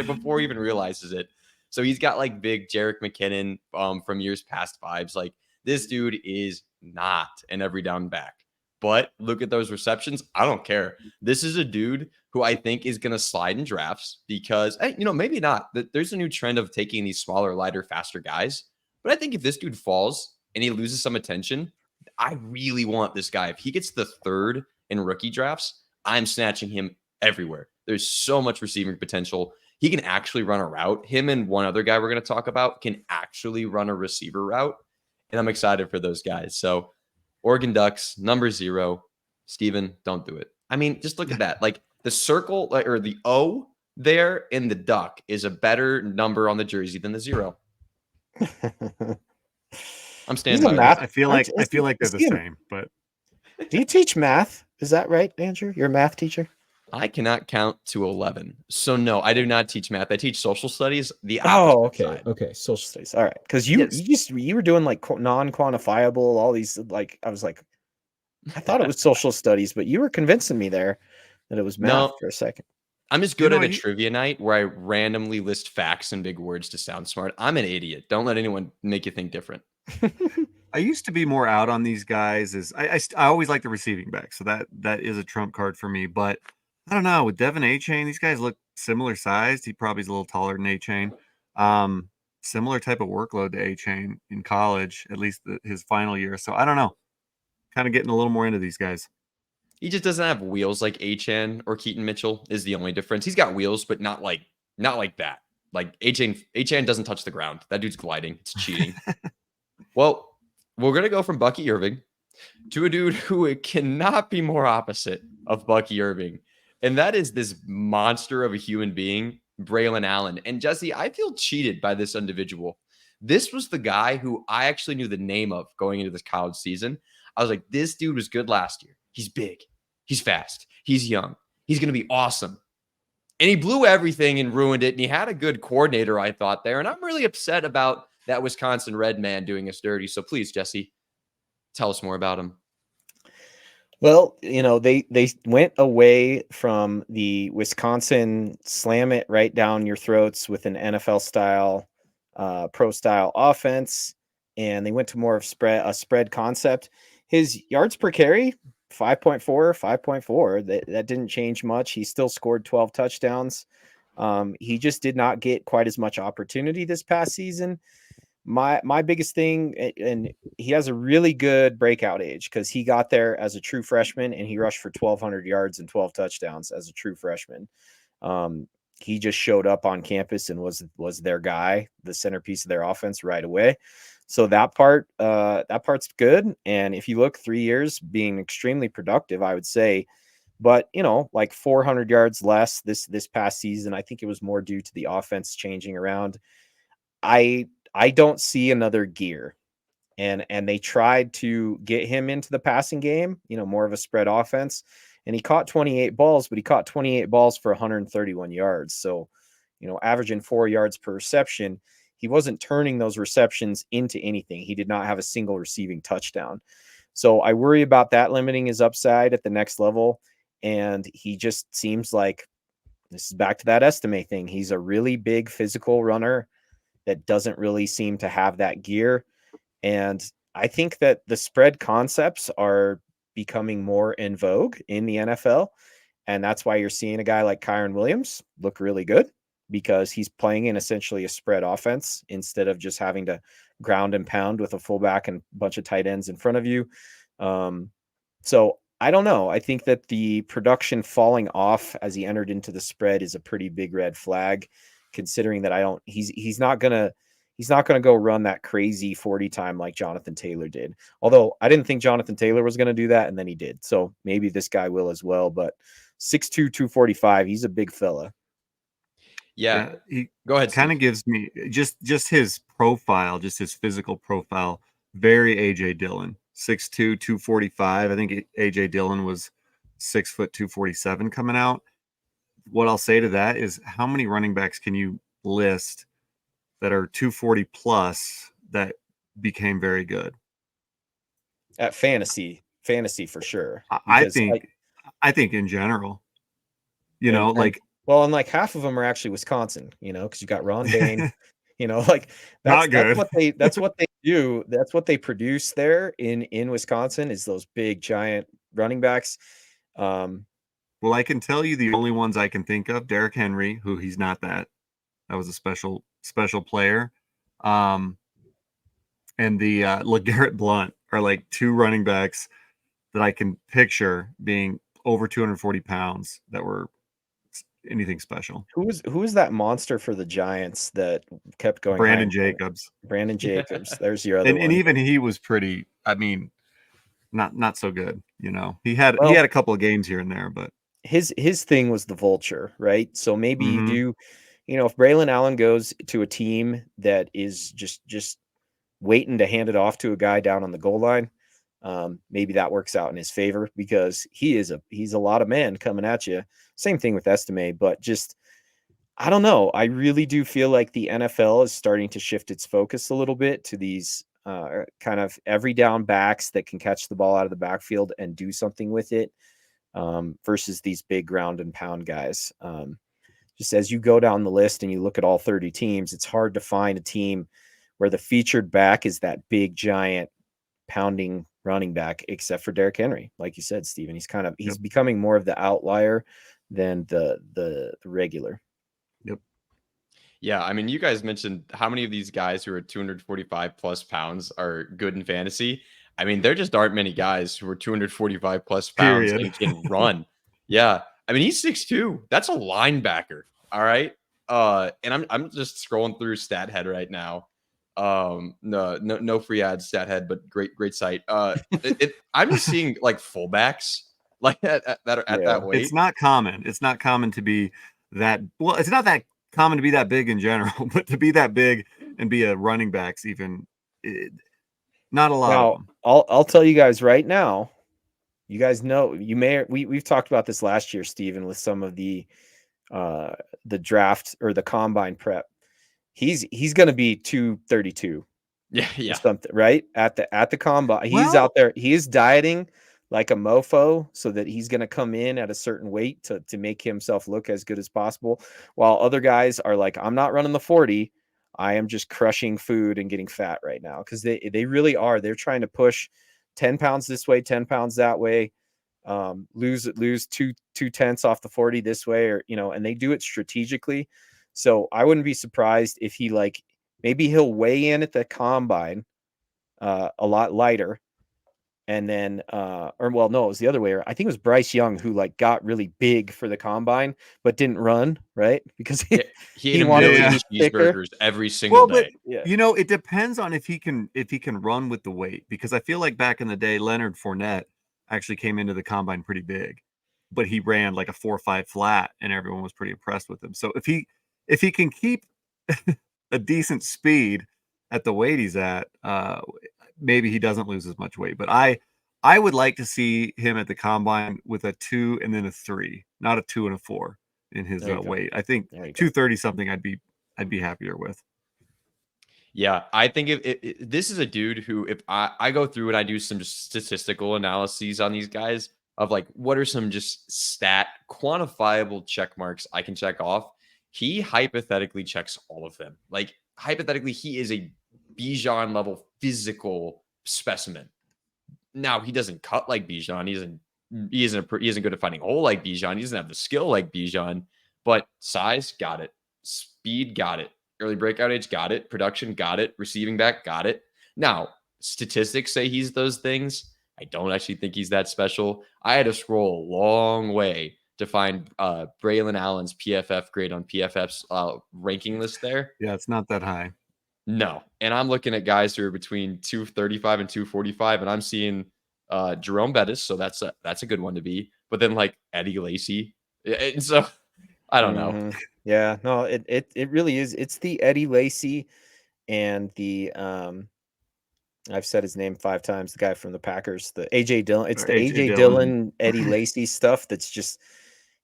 before he even realizes it. So he's got like big Jerick McKinnon from years past vibes. Like this dude is not an every down back. But look at those receptions. I don't care. This is a dude who I think is going to slide in drafts because, maybe not. There's a new trend of taking these smaller, lighter, faster guys. But I think if this dude falls and he loses some attention, I really want this guy. If he gets the 3rd in rookie drafts, I'm snatching him everywhere. There's so much receiving potential. He can actually run a route. Him and one other guy we're going to talk about can actually run a receiver route. And I'm excited for those guys. So Oregon Ducks, number 0. Steven, don't do it. I mean, just look at that. Like the circle or the O there in the duck is a better number on the jersey than the 0. I'm standing by math. I feel like they're the same, but do you teach math? Is that right, Andrew? You're a math teacher? I cannot count to 11. So no, I do not teach math. I teach social studies. The opposite side. Okay. Social studies. All right. Because you were doing like non-quantifiable, all these like I was like, I thought it was social studies, but you were convincing me there that it was math for a second. I'm just good at a trivia night where I randomly list facts in big words to sound smart. I'm an idiot. Don't let anyone make you think different. I used to be more out on these guys. I always like the receiving back, so that is a trump card for me. But I don't know, with Devin A-Chain, these guys look similar sized. He probably is a little taller than A-Chain. Similar type of workload to A-Chain in college, at least his final year. So I don't know. Kind of getting a little more into these guys. He just doesn't have wheels like A-Chan or Keaton Mitchell is the only difference. He's got wheels, but not like that. Like A-Chan doesn't touch the ground. That dude's gliding. It's cheating. Well, we're going to go from Bucky Irving to a dude who cannot be more opposite of Bucky Irving. And that is this monster of a human being, Braylon Allen. And Jesse, I feel cheated by this individual. This was the guy who I actually knew the name of going into this college season. I was like, this dude was good last year. He's big. He's fast. He's young. He's going to be awesome. And he blew everything and ruined it. And he had a good coordinator, I thought, there. And I'm really upset about that Wisconsin Red man doing us dirty. So please, Jesse, tell us more about him. Well, they went away from the Wisconsin slam it right down your throats with an NFL style, pro style offense, and they went to more of a spread concept. His yards per carry, 5.4, 5.4. That didn't change much. He still scored 12 touchdowns. He just did not get quite as much opportunity this past season. My biggest thing, and he has a really good breakout age because he got there as a true freshman and he rushed for 1,200 yards and 12 touchdowns as a true freshman. He just showed up on campus and was their guy, the centerpiece of their offense right away. So that part's good. And if you look, 3 years being extremely productive, I would say. But like 400 yards less this past season. I think it was more due to the offense changing around. I don't see another gear, and they tried to get him into the passing game, more of a spread offense, and he caught 28 balls, but he caught 28 balls for 131 yards. So, averaging 4 yards per reception, he wasn't turning those receptions into anything. He did not have a single receiving touchdown. So I worry about that limiting his upside at the next level. And he just seems like, this is back to that estimate thing. He's a really big physical runner that doesn't really seem to have that gear. And I think that the spread concepts are becoming more in vogue in the NFL. And that's why you're seeing a guy like Kyron Williams look really good, because he's playing in essentially a spread offense instead of just having to ground and pound with a fullback and a bunch of tight ends in front of you. So I don't know. I think that the production falling off as he entered into the spread is a pretty big red flag, considering that he's not gonna go run that crazy 40 time like Jonathan Taylor did. Although I didn't think Jonathan Taylor was going to do that, and then he did. So maybe this guy will as well. But 6'2", 245, he's a big fella. Yeah. He Go ahead, kind of gives me just his profile, just his physical profile, very AJ Dillon. 6'2", 245. I think AJ Dillon was 6 foot 247 coming out. What I'll say to that is, how many running backs can you list that are 240 plus that became very good At fantasy for sure? I think in general, and like half of them are actually Wisconsin, because you got Ron Dane, like not good. that's what they do. That's what they produce there in Wisconsin, is those big giant running backs. Well, I can tell you the only ones I can think of: Derrick Henry, who he's not that. That was a special player. And the LeGarrette Blount are like two running backs that I can picture being over 240 pounds that were anything special. Who was that monster for the Giants that kept going? Brandon Jacobs. Brandon Jacobs. There's your other one. And even he was pretty, not so good. He had a couple of games here and there, but his thing was the vulture, right? So maybe you do, if Braylon Allen goes to a team that is just waiting to hand it off to a guy down on the goal line, maybe that works out in his favor, because he's a lot of man coming at you. Same thing with Estime, but just, I don't know. I really do feel like the NFL is starting to shift its focus a little bit to these kind of every down backs that can catch the ball out of the backfield and do something with it, versus these big ground and pound guys. Just as you go down the list and you look at all 30 teams, it's hard to find a team where the featured back is that big giant pounding running back, except for Derrick Henry. Like you said, Steven, he's becoming more of the outlier than the regular. Yep. Yeah, I mean, you guys mentioned how many of these guys who are 245 plus pounds are good in fantasy. I mean, there just aren't many guys who are 245 plus pounds and can run. Yeah. I mean, he's 6'2". That's a linebacker. All right. And I'm just scrolling through StatHead right now. No free ads, stat head, but great site. I'm just seeing like fullbacks like that are at Yeah. that weight. It's not common. It's not common to be that well, it's not that common to be that big in general, but to be that big and be a running backs even not a lot of Now, them. I'll tell you guys right now. You guys know we've talked about this last year, Steven, with some of the draft or the combine prep. He's going to be 232 Yeah, or yeah. something, right? At the combine. He's Well, out there. He is dieting like a mofo so that he's going to come in at a certain weight to make himself look as good as possible. While other guys are like, I'm not running the 40. I am just crushing food and getting fat right now. Cause they really are. They're trying to push 10 pounds this way, 10 pounds that way. Lose two tenths off the 40 this way, or, and they do it strategically. So I wouldn't be surprised if he maybe he'll weigh in at the combine a lot lighter. And then, or well, no, it was the other way. I think it was Bryce Young who got really big for the combine, but didn't run, right? Because Yeah, he ate he a wanted to million be thicker. cheeseburgers every single well, but day. Yeah. it depends on if he can run with the weight, because I feel like back in the day, Leonard Fournette actually came into the combine pretty big, but he ran like a 4.5 flat, and everyone was pretty impressed with him. So if he can keep a decent speed at the weight he's at, maybe he doesn't lose as much weight. But I would like to see him at the combine with a 2 and then a 3, not a 2 and a 4 in his There you go. weight. I think There you go. 230 something I'd be happier with. Yeah, I think if this is a dude who, if I go through and I do some just statistical analyses on these guys of like what are some just stat quantifiable check marks I can check off, he hypothetically checks all of them. Like hypothetically, he is a Bijan level physical specimen. Now he doesn't cut like Bijan. He isn't good at finding hole like Bijan. He doesn't have the skill like Bijan, but size, got it. Speed, got it. Early breakout age, got it. Production, got it. Receiving back, got it. Now, statistics say he's those things. I don't actually think he's that special. I had to scroll a long way to find Braylon Allen's PFF grade on PFF's ranking list there. Yeah, it's not that high. No. And I'm looking at guys who are between 235 and 245, and I'm seeing Jerome Bettis, so that's a good one to be. But then like Eddie Lacy. And so I don't know. Yeah, no, it really is. It's the Eddie Lacy and the I've said his name 5 times, the guy from the Packers, the AJ Dillon. It's Or the AJ AJ Dillon. Dillon, Eddie Lacy stuff that's just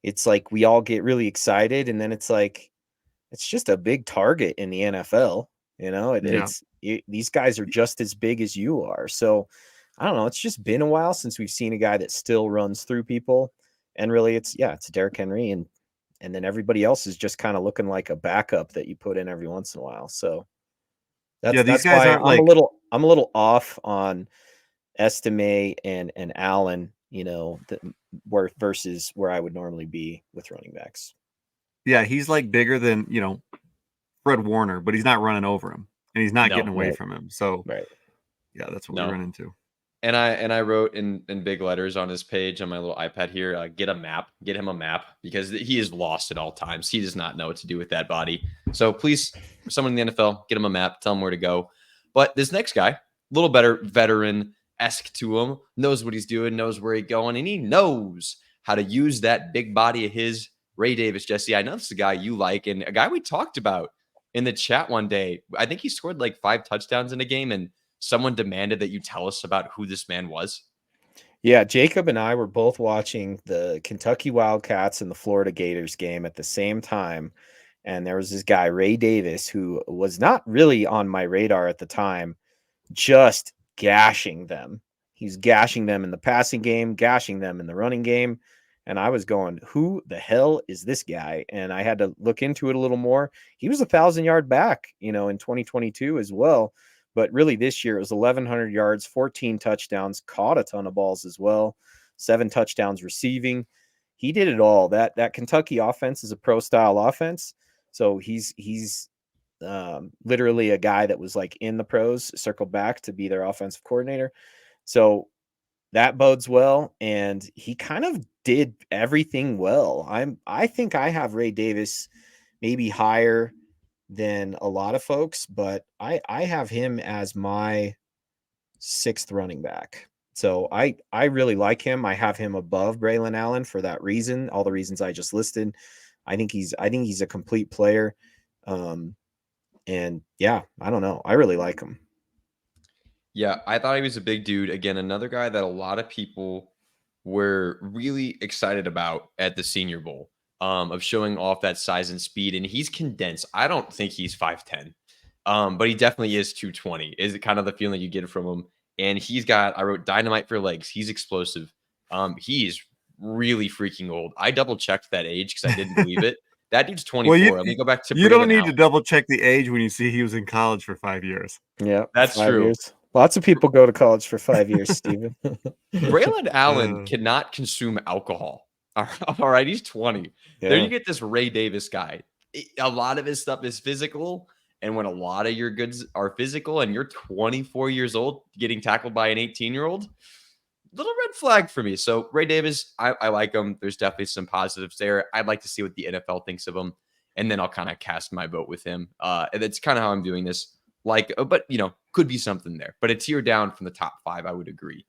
it's like we all get really excited and then it's like it's just a big target in the NFL, Yeah. these guys are just as big as you are. So I don't know, it's just been a while since we've seen a guy that still runs through people. And really it's Derrick Henry and then everybody else is just kind of looking like a backup that you put in every once in a while. So Yeah, these that's guys why aren't I'm like a little off on Estime and Allen, versus where I would normally be with running backs. yeah, he's like bigger than, Fred Warner, but he's not running over him and he's not No. getting away Right. from him. So Right. yeah, that's what No. we run into. And I wrote in big letters on his page on my little iPad here, get him a map, because he is lost at all times. He does not know what to do with that body. So please, someone in the NFL, get him a map, tell him where to go. But this next guy, a little better veteran-esque to him, knows what he's doing, knows where he's going, and he knows how to use that big body of his. Ray Davis, Jesse, I know this is a guy you like, and a guy we talked about in the chat one day. I think he scored like 5 touchdowns in a game, and someone demanded that you tell us about who this man was. Yeah, Jacob and I were both watching the Kentucky Wildcats and the Florida Gators game at the same time. And there was this guy, Ray Davis, who was not really on my radar at the time, just gashing them. He's gashing them in the passing game, gashing them in the running game. And I was going, who the hell is this guy? And I had to look into it a little more. He was 1,000-yard back, in 2022 as well. But really this year it was 1,100 yards, 14 touchdowns, caught a ton of balls as well, 7 touchdowns receiving. He did it all. That Kentucky offense is a pro-style offense. So he's literally a guy that was like in the pros, circled back to be their offensive coordinator. So that bodes well. And he kind of did everything well. I think I have Ray Davis maybe higher than a lot of folks, but I have him as my 6th running back. So I really like him. I have him above Braylon Allen for that reason, all the reasons I just listed. I think he's a complete player. And yeah, I don't know. I really like him. Yeah, I thought he was a big dude. Again, another guy that a lot of people were really excited about at the Senior Bowl, of showing off that size and speed. And he's condensed. I don't think he's 5'10, but he definitely is 220, is kind of the feeling you get from him. And he's got, I wrote dynamite for legs. He's explosive. He's really freaking old. I double checked that age because I didn't believe it. That dude's 24. Well, Let me go back to you don't Braylon need to Allen. double check the age when you see he was in college for 5 years. Yeah, That's 5 true. years. Lots of people go to college for 5 years, Steven. Braylon Allen cannot consume alcohol. All right, he's 20. Then Yeah. you get this Ray Davis guy. A lot of his stuff is physical. And when a lot of your goods are physical and you're 24 years old getting tackled by an 18-year-old, little red flag for me. So Ray Davis, I like him. There's definitely some positives there. I'd like to see what the NFL thinks of him. And then I'll kind of cast my vote with him. And that's kind of how I'm doing this. Like, but could be something there. But a tier down from the top 5, I would agree.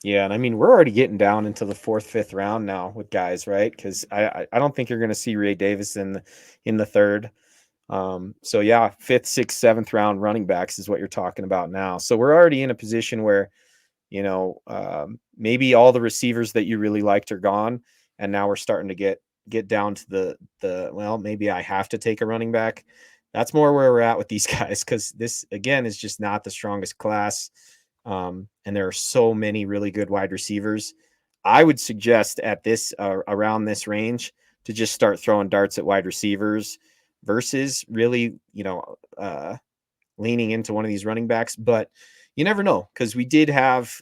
Yeah, and I mean we're already getting down into the 4th, 5th round now with guys, right? Because I don't think you're going to see Ray Davis in the 3rd. So yeah, 5th, 6th, 7th round running backs is what you're talking about now. So we're already in a position where maybe all the receivers that you really liked are gone, and now we're starting to get down to the well, maybe I have to take a running back. That's more where we're at with these guys because this again is just not the strongest class. And there are so many really good wide receivers. I would suggest at this around this range to just start throwing darts at wide receivers versus really, leaning into one of these running backs. But you never know because we did have,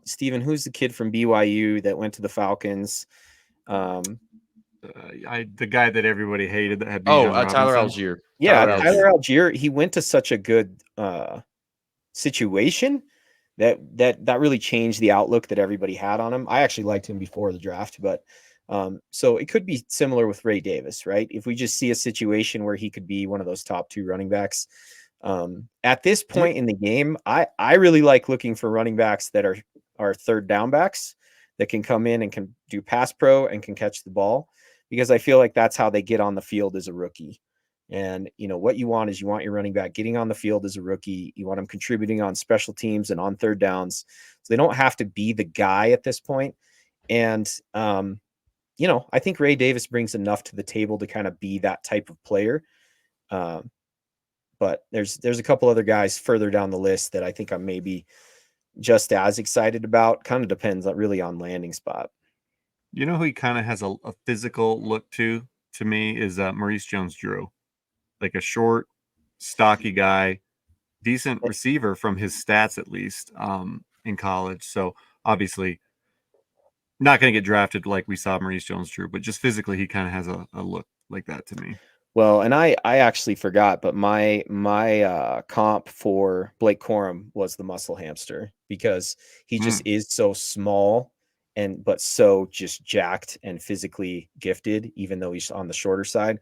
Steven, who's the kid from BYU that went to the Falcons? The guy that everybody hated that had Oh, Bijan Tyler Robinson. Algier. Yeah, Tyler Tyler Algier. He went to such a good situation that really changed the outlook that everybody had on him. I actually liked him before the draft, but so it could be similar with Ray Davis, right? If we just see a situation where he could be one of those top 2 running backs. At this point in the game, I really like looking for running backs that are 3rd down backs that can come in and can do pass pro and can catch the ball because I feel like that's how they get on the field as a rookie. And what you want is you want your running back getting on the field as a rookie. You want them contributing on special teams and on 3rd downs. So they don't have to be the guy at this point. And, I think Ray Davis brings enough to the table to kind of be that type of player. But there's a couple other guys further down the list that I think I'm maybe just as excited about. Kind of depends really on landing spot. You know who he kind of has a physical look to me is Maurice Jones-Drew. Like a short, stocky guy, decent receiver from his stats at least in college. So obviously not going to get drafted like we saw Maurice Jones-Drew, but just physically he kind of has a look like that to me. Well, and I actually forgot, but my comp for Blake Corum was the muscle hamster because he just is so small but so just jacked and physically gifted, even though he's on the shorter side.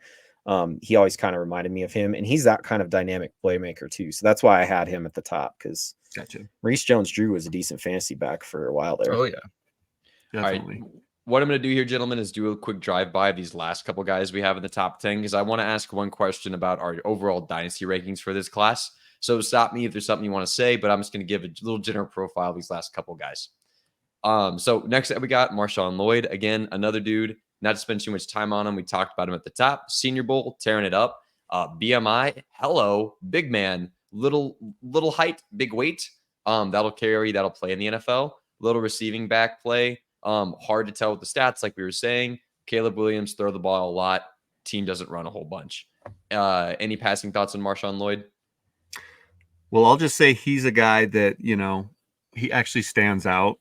He always kind of reminded me of him, and he's that kind of dynamic playmaker too. So that's why I had him at the top because Maurice Jones-Drew was a decent fantasy back for a while there. Oh yeah, definitely. All right. What I'm going to do here, gentlemen, is do a quick drive-by of these last couple guys we have in the top 10 because I want to ask one question about our overall dynasty rankings for this class. So stop me if there's something you want to say, but I'm just going to give a little general profile of these last couple guys. So next up we got Marshawn Lloyd. Again, another dude. Not to spend too much time on him. We talked about him at the top. Senior Bowl, tearing it up. BMI, hello, big man. Little height, big weight. That'll play in the NFL. Little receiving back play. Hard to tell with the stats, like we were saying. Caleb Williams throw the ball a lot. Team doesn't run a whole bunch. Any passing thoughts on Marshawn Lloyd? Well, I'll just say he's a guy that, he actually stands out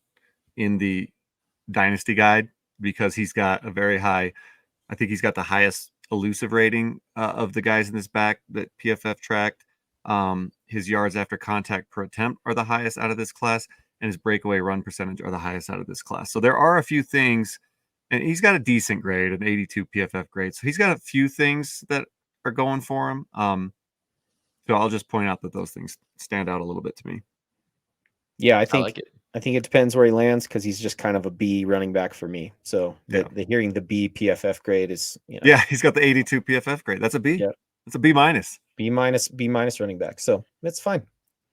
in the dynasty guide because he's got a very high, I think he's got the highest elusive rating of the guys in this back that PFF tracked. His yards after contact per attempt are the highest out of this class, and his breakaway run percentage are the highest out of this class. So there are a few things, and he's got a decent grade, an 82 PFF grade. So he's got a few things that are going for him. So I'll just point out that those things stand out a little bit to me. Yeah, I like think it. I think it depends where he lands because he's just kind of a B running back for me. So Yeah. the hearing the B PFF grade is, Yeah, he's got the 82 PFF grade. That's a B. yeah, That's a B minus. B minus running back. So it's fine.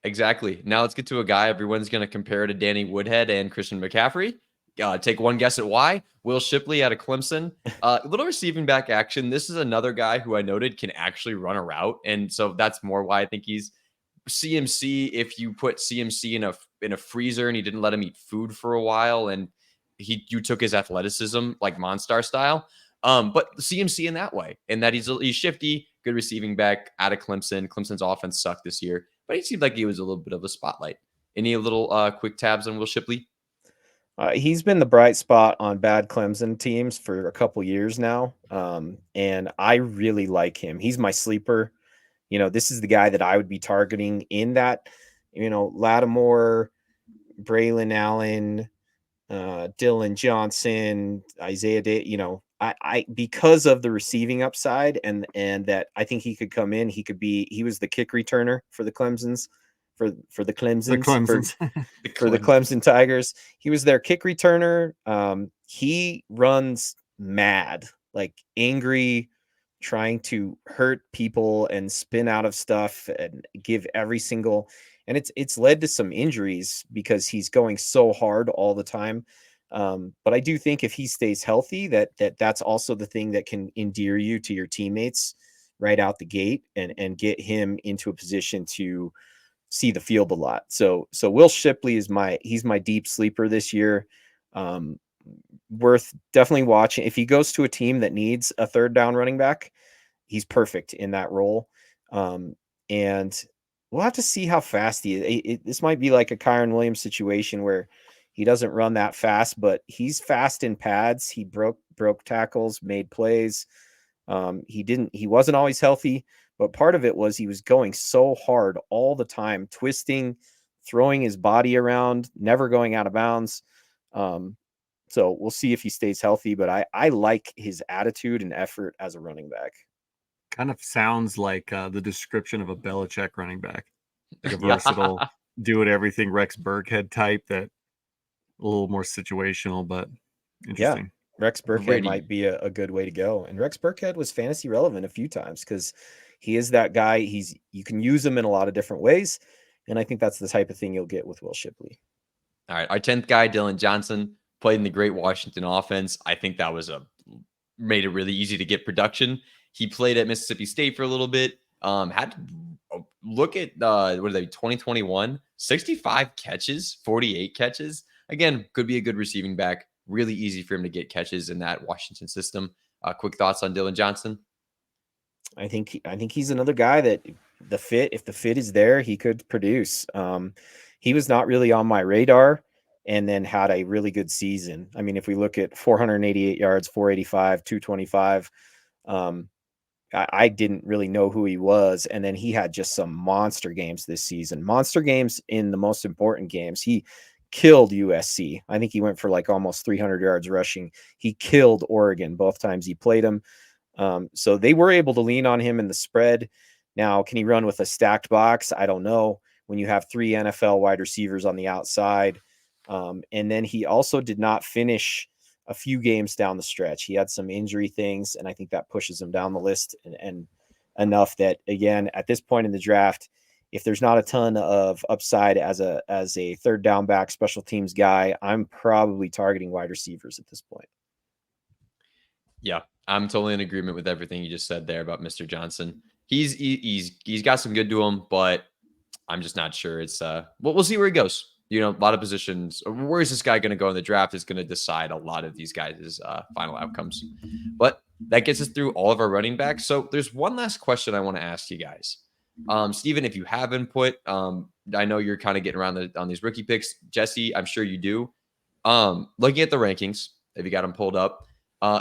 Exactly. Now let's get to a guy everyone's going to compare to Danny Woodhead and Christian McCaffrey. Take one guess at why. Will Shipley out of Clemson. Little receiving back action. This is another guy who I noted can actually run a route, and so that's more why I think he's CMC. If you put CMC in a freezer and he didn't let him eat food for a while, and you took his athleticism like Monstar style. But CMC in that way, and that he's shifty, good receiving back out of Clemson. Clemson's offense sucked this year, but he seemed like he was a little bit of a spotlight. Any little quick tabs on Will Shipley? He's been the bright spot on bad Clemson teams for a couple years now, and I really like him. He's my sleeper. This is the guy that I would be targeting in that, Lattimore, Braylon Allen, Dylan Johnson, Isaiah Day, I because of the receiving upside and that I think he could come in. He was the kick returner for the Clemsons, for the The Clemsons, Clemsons. for the Clemson Tigers. He was their kick returner. He runs mad, like angry, trying to hurt people and spin out of stuff and give every single, and it's led to some injuries because he's going so hard all the time. But I do think if he stays healthy, that's also the thing that can endear you to your teammates right out the gate and get him into a position to see the field a lot. So Will Shipley he's my deep sleeper this year. Worth definitely watching. If he goes to a team that needs a third down running back, he's perfect in that role. And we'll have to see how fast he is. This might be like a Kyron Williams situation where he doesn't run that fast, but he's fast in pads. He broke tackles, made plays. He wasn't always healthy, but part of it was he was going so hard all the time, twisting, throwing his body around, never going out of bounds. So we'll see if he stays healthy, but I like his attitude and effort as a running back. Kind of sounds like the description of a Belichick running back, like a Yeah. versatile, do it everything Rex Burkhead type. That a little more situational, but interesting. Rex Burkhead Brady. might be a good way to go. And Rex Burkhead was fantasy relevant a few times because he is that guy. You can use him in a lot of different ways. And I think that's the type of thing you'll get with Will Shipley. All right, our 10th guy, Dylan Johnson, played in the Great Washington offense. I think that made it really easy to get production. He played at Mississippi State for a little bit. Had to look at what are they, 2021, 65 catches, 48 catches. Again, could be a good receiving back. Really easy for him to get catches in that Washington system. Quick thoughts on Dylan Johnson? I think he's another guy that if the fit is there, he could produce. He was not really on my radar and then had a really good season. I mean, if we look at 488 yards, 485, 225, I didn't really know who he was. And then he had just some monster games this season, monster games in the most important games. He killed USC. I think he went for like almost 300 yards rushing. He killed Oregon both times he played him. So they were able to lean on him in the spread. Now, can he run with a stacked box? I don't know. When you have 3 NFL wide receivers on the outside. And then he also did not finish a few games down the stretch. He had some injury things, and I think that pushes him down the list and enough that, again, at this point in the draft, if there's not a ton of upside as a third down back special teams guy, I'm probably targeting wide receivers at this point. Yeah, I'm totally in agreement with everything you just said there about Mr. Johnson. He's got some good to him, but I'm just not sure. It's we'll see where he goes. A lot of positions. Where is this guy going to go in the draft is going to decide a lot of these guys' final outcomes. But that gets us through all of our running backs. So there's one last question I want to ask you guys. Steven, if you have input, I know you're kind of getting around on these rookie picks. Jesse, I'm sure you do. Looking at the rankings, if you got them pulled up,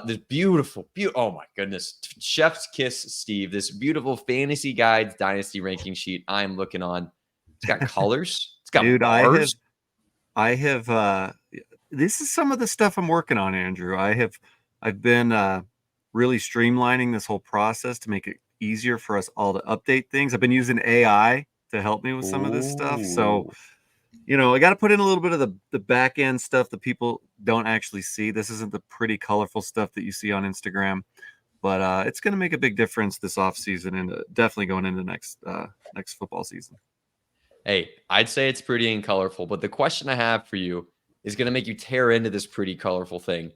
this beautiful, oh my goodness, chef's kiss, Steve. This beautiful fantasy guides dynasty ranking sheet I'm looking on. It's got colors. It's got Dude, bars. I have this is some of the stuff I'm working on, Andrew. I've been really streamlining this whole process to make it easier for us all to update things. I've been using AI to help me with some of this stuff. So, I got to put in a little bit of the back end stuff that people don't actually see. This isn't the pretty colorful stuff that you see on Instagram, but it's going to make a big difference this off season and definitely going into next football season. Hey, I'd say it's pretty and colorful, but the question I have for you is going to make you tear into this pretty colorful thing.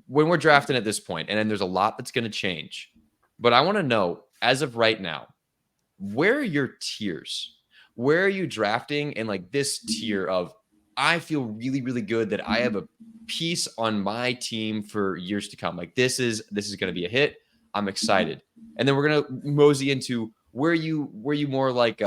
When we're drafting at this point, and then there's a lot that's going to change, but I want to know, as of right now, where are your tiers? Where are you drafting in like this tier of, I feel really, really good that I have a piece on my team for years to come. Like this is going to be a hit. I'm excited. And then we're going to mosey into where you more like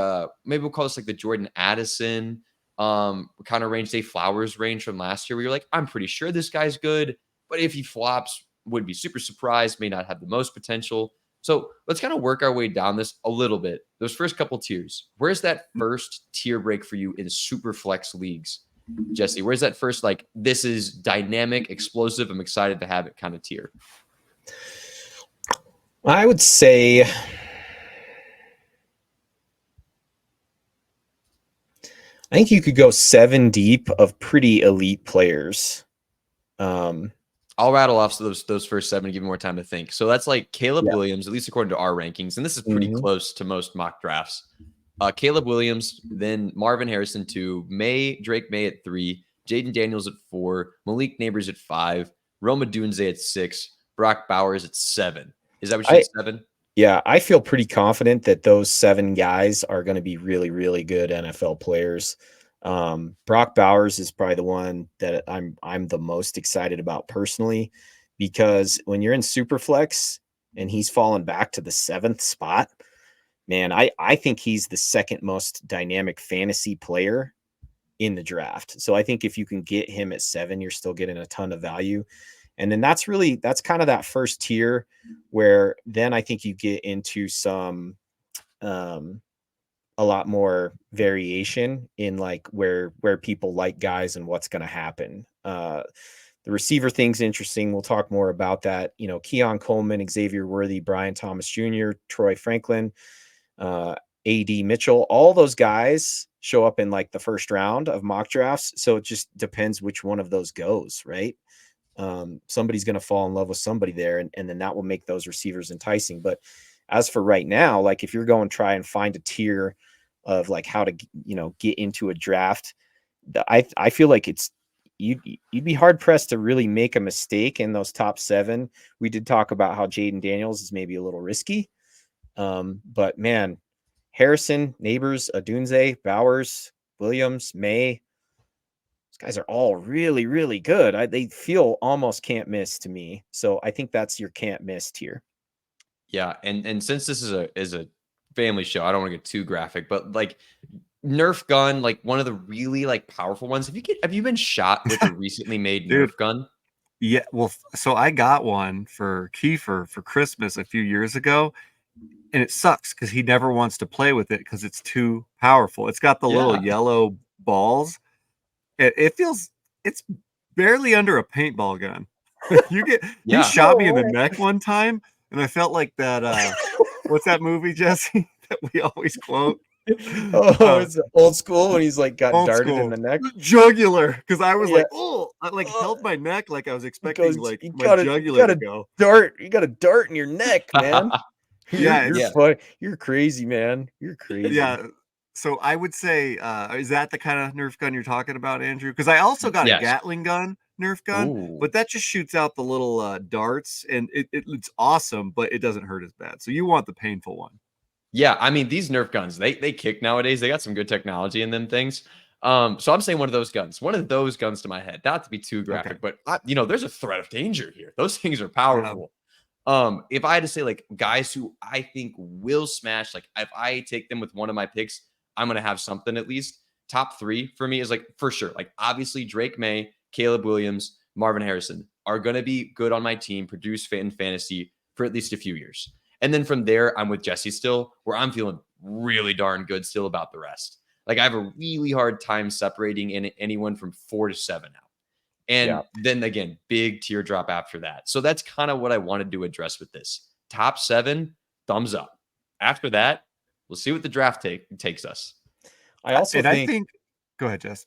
maybe we'll call this like the Jordan Addison kind of range, say Flowers range from last year, where you're like, I'm pretty sure this guy's good, but if he flops, would be super surprised, may not have the most potential. So let's kind of work our way down this a little bit. Those first couple tiers, where's that first tier break for you in super flex leagues, Jesse? Where's that first, like, this is dynamic, explosive, I'm excited to have it kind of tier? I would say I think you could go 7 deep of pretty elite players. I'll rattle off those first 7 to give you more time to think. So that's like Caleb Williams, at least according to our rankings, and this is pretty close to most mock drafts. Caleb Williams, then Marvin Harrison 2, Drake May at 3, Jaden Daniels at 4, Malik Neighbors at 5, Roma Dunze at 6, Brock Bowers at 7. Is that what you said, 7? Yeah, I feel pretty confident that those 7 guys are going to be really, really good NFL players. Brock Bowers is probably the one that I'm the most excited about personally, because when you're in Superflex and he's fallen back to the 7th spot, man, I think he's the second most dynamic fantasy player in the draft. So I think if you can get him at 7, you're still getting a ton of value. And then that's kind of that first tier where then I think you get into some a lot more variation in like where people like guys and what's going to happen. The receiver thing's interesting. We'll talk more about that. Keon Coleman, Xavier Worthy, Brian Thomas Jr., Troy Franklin, A.D. Mitchell, all those guys show up in like the first round of mock drafts. So it just depends which one of those goes, right? Somebody's going to fall in love with somebody there, and then that will make those receivers enticing. But as for right now, like if you're going to try and find a tier of like how to, get into a draft, I feel like you'd be hard pressed to really make a mistake in those top 7. We did talk about how Jaden Daniels is maybe a little risky. But man, Harrison, Neighbors, Adunze, Bowers, Williams, May, guys are all really, really good. They feel almost can't miss to me. So I think that's your can't miss tier. Yeah, and since this is a family show, I don't want to get too graphic, but like Nerf gun, like one of the really like powerful ones. Have you been shot with a recently made Nerf gun? Yeah, well, so I got one for Kiefer for Christmas a few years ago, and it sucks because he never wants to play with it because it's too powerful. It's got the little yellow balls. It's barely under a paintball gun. He shot me in the neck one time, and I felt like that. What's that movie, Jesse, that we always quote? It's Old School when he's like got darted in the neck, jugular. Because I was like, I like held my neck like I was expecting my jugular to go. You got a dart in your neck, man. You're funny. You're crazy, man. You're crazy. Yeah. So I would say, is that the kind of Nerf gun you're talking about, Andrew? Because I also got a Gatling gun Nerf gun, but that just shoots out the little darts, and it's awesome, but it doesn't hurt as bad. So you want the painful one. Yeah, I mean, these Nerf guns, they kick nowadays. They got some good technology in them things. So I'm saying one of those guns to my head, not to be too graphic, but there's a threat of danger here. Those things are powerful. If I had to say like guys who I think will smash, like if I take them with one of my picks, I'm going to have something at least. Top 3 for me is like, for sure, like obviously Drake May, Caleb Williams, Marvin Harrison are going to be good on my team, produce in fantasy for at least a few years. And then from there, I'm with Jesse still, where I'm feeling really darn good still about the rest. Like I have a really hard time separating in anyone from 4 to 7 now. And then again, big teardrop after that. So that's kind of what I wanted to address with this. Top 7, thumbs up. After that, we'll see what the draft takes us. I also think go ahead, Jess.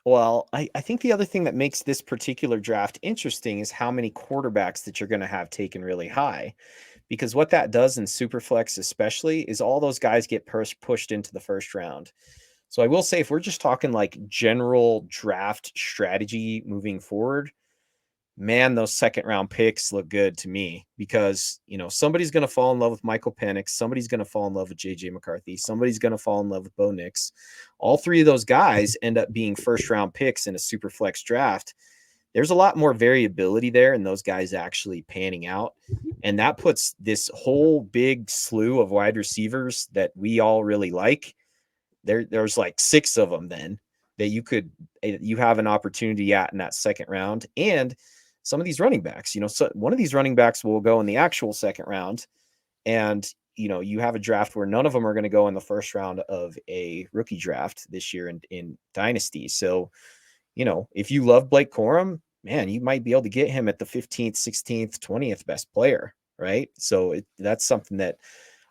Well, I think the other thing that makes this particular draft interesting is how many quarterbacks that you're going to have taken really high. Because what that does in Superflex especially is all those guys get pushed into the first round. So I will say, if we're just talking like general draft strategy moving forward, man, those second round picks look good to me because, somebody's going to fall in love with Michael Penix. Somebody's going to fall in love with JJ McCarthy. Somebody's going to fall in love with Bo Nix. All three of those guys end up being first round picks in a super flex draft. There's a lot more variability there in those guys actually panning out. And that puts this whole big slew of wide receivers that we all really like. There's like 6 of them then that you have an opportunity at in that second round. And some of these running backs, so one of these running backs will go in the actual second round. And, you have a draft where none of them are going to go in the first round of a rookie draft this year in Dynasty. So, if you love Blake Corum, man, you might be able to get him at the 15th, 16th, 20th best player, right? So that's something that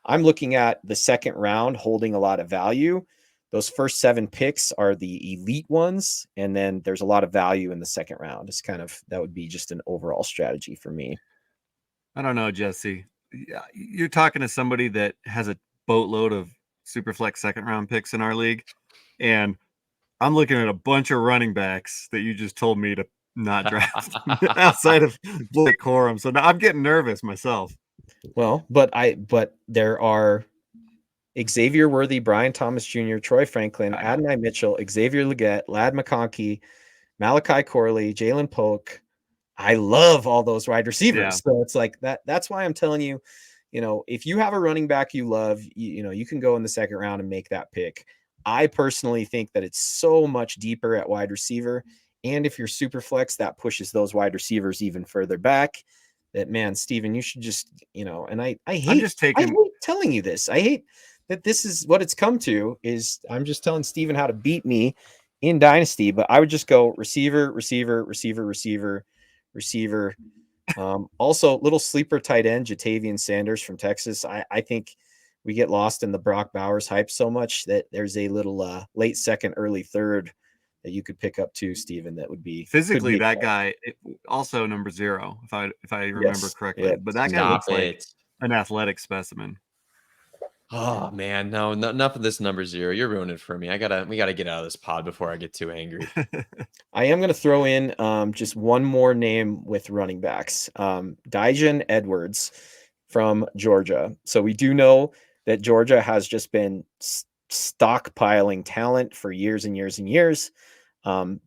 I'm looking at the second round holding a lot of value. Those first 7 picks are the elite ones. And then there's a lot of value in the second round. It's that would be just an overall strategy for me. I don't know, Jesse. You're talking to somebody that has a boatload of Superflex second round picks in our league. And I'm looking at a bunch of running backs that you just told me to not draft outside of Blake Corum. So now I'm getting nervous myself. Well, but there are Xavier Worthy, Brian Thomas Jr., Troy Franklin, Adonai Mitchell, Xavier Legette, Lad McConkey, Malachi Corley, Jalen Polk. I love all those wide receivers. Yeah. So it's like that. That's why I'm telling you, if you have a running back you love, you can go in the second round and make that pick. I personally think that it's so much deeper at wide receiver. And if you're super flex, that pushes those wide receivers even further back. That, man, Steven, you should just, and I hate telling you this. I hate that this is what it's come to, is I'm just telling Steven how to beat me in Dynasty, but I would just go receiver, receiver, receiver, receiver, receiver. Also, little sleeper tight end, Jatavian Sanders from Texas. I think we get lost in the Brock Bowers hype so much that there's a little late second, early third that you could pick up too, Steven. That would be physically that guy, also number 0, if I remember correctly. Yeah. But that guy looks like an athletic specimen. Oh man, no, enough of this number 0. You're ruining it for me. We gotta get out of this pod before I get too angry. I am gonna throw in just one more name with running backs. Dijon Edwards from Georgia. So we do know that Georgia has just been stockpiling talent for years and years and years.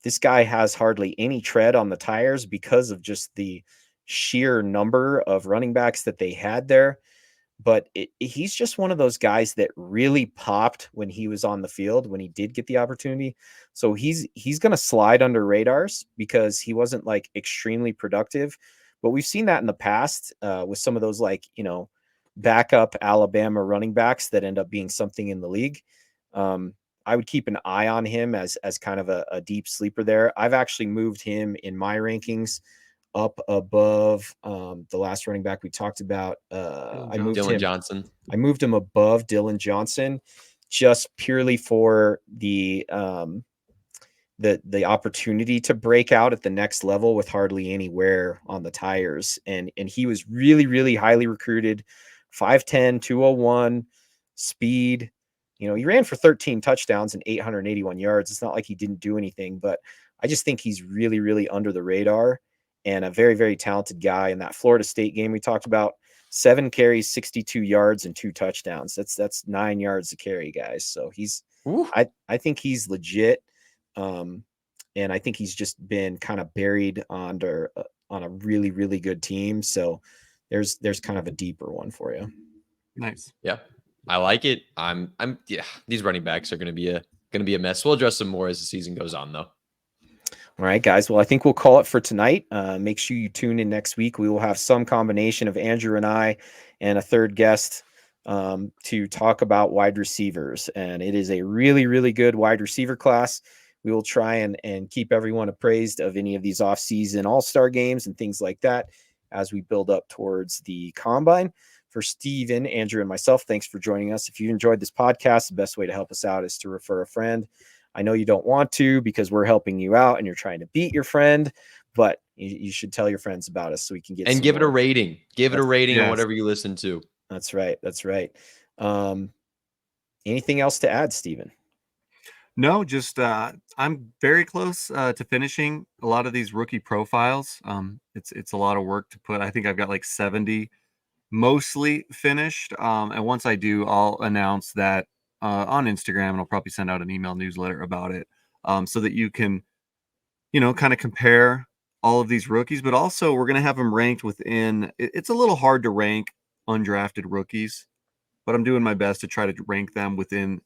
This guy has hardly any tread on the tires because of just the sheer number of running backs that they had there. But he's just one of those guys that really popped when he was on the field, when he did get the opportunity. So he's going to slide under radars because he wasn't like extremely productive. But we've seen that in the past with some of those backup Alabama running backs that end up being something in the league. I would keep an eye on him as kind of a deep sleeper there. I've actually moved him in my rankings up above the last running back we talked about. I moved Dylan Johnson. I moved him above Dylan Johnson just purely for the opportunity to break out at the next level with hardly any wear on the tires. And he was really, really highly recruited, 5'10", 201 speed. He ran for 13 touchdowns and 881 yards. It's not like he didn't do anything, but I just think he's really, really under the radar and a very, very talented guy. In that Florida State game we talked about, 7 carries, 62 yards, and 2 touchdowns. That's 9 yards to carry, guys. So I think he's legit. And I think he's just been kind of buried on a really, really good team. So there's kind of a deeper one for you. Nice. Yeah. I like it. These running backs are going to be a mess. We'll address them more as the season goes on, though. All right, guys. Well, I think we'll call it for tonight. Make sure you tune in next week. We will have some combination of Andrew and I and a third guest to talk about wide receivers. And it is a really, really good wide receiver class. We will try and keep everyone appraised of any of these off-season all-star games and things like that as we build up towards the combine. For Steven, Andrew, and myself, thanks for joining us. If you enjoyed this podcast, the best way to help us out is to refer a friend. I know you don't want to because we're helping you out and you're trying to beat your friend, but you should tell your friends about us so we can get and give it a rating. Give it a rating on yes. whatever you listen to. That's right. That's right. Anything else to add, Steven? No, just I'm very close to finishing a lot of these rookie profiles. It's a lot of work to put. I think I've got like 70 mostly finished. And once I do, I'll announce that on Instagram, and I'll probably send out an email newsletter about it, so that you can, kind of compare all of these rookies. But also, we're gonna have them ranked within. It's a little hard to rank undrafted rookies, but I'm doing my best to try to rank them within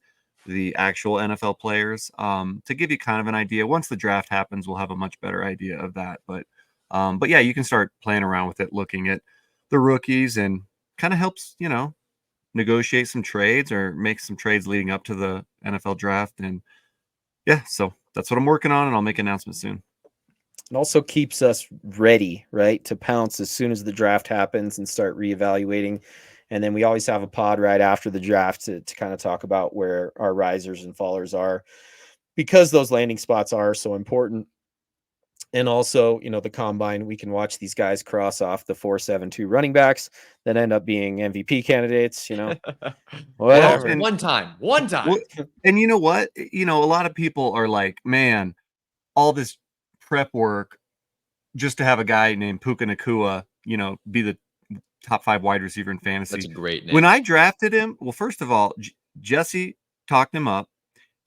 the actual NFL players, to give you kind of an idea. Once the draft happens, we'll have a much better idea of that. But yeah, you can start playing around with it, looking at the rookies, and kind of helps, negotiate some trades or make some trades leading up to the NFL draft. And yeah, so that's what I'm working on, and I'll make announcements soon. It also keeps us ready, right, to pounce as soon as the draft happens and start reevaluating. And then we always have a pod right after the draft to kind of talk about where our risers and fallers are, because those landing spots are so important. And also, the combine, we can watch these guys cross off the 4.72 running backs that end up being MVP candidates, whatever. Well, One time. Well, and you know what? A lot of people are like, man, all this prep work just to have a guy named Puka Nacua, be the top 5 wide receiver in fantasy. That's a great name. When I drafted him, well, first of all, Jesse talked him up,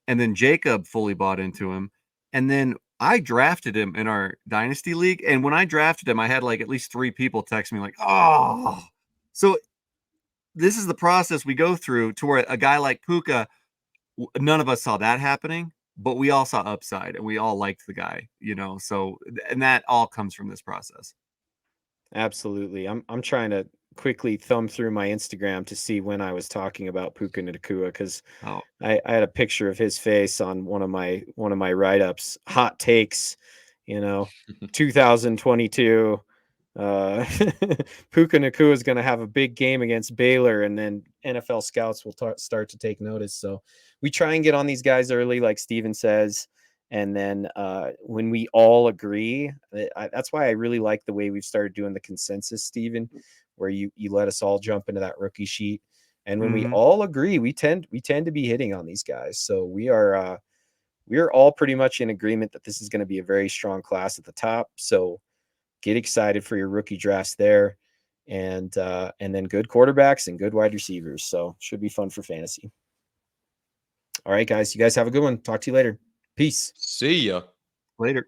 and then Jacob fully bought into him, and then I drafted him in our dynasty league. And when I drafted him, I had like at least 3 people text me like, "Oh!" So this is the process we go through to where a guy like Puka, none of us saw that happening, but we all saw upside and we all liked the guy, So, and that all comes from this process. Absolutely. I'm trying to quickly thumb through my Instagram to see when I was talking about Puka Nacua, because I had a picture of his face on one of my write-ups. Hot takes, 2022. Puka Nacua is going to have a big game against Baylor, and then NFL scouts will start to take notice. So we try and get on these guys early, like Steven says. And then when we all agree, that's why I really like the way we've started doing the consensus, Steven, where you let us all jump into that rookie sheet. And when we all agree, we tend to be hitting on these guys. So we are all pretty much in agreement that this is going to be a very strong class at the top. So get excited for your rookie drafts there, and then good quarterbacks and good wide receivers. So should be fun for fantasy. All right, guys, you guys have a good one. Talk to you later. Peace. See ya. Later.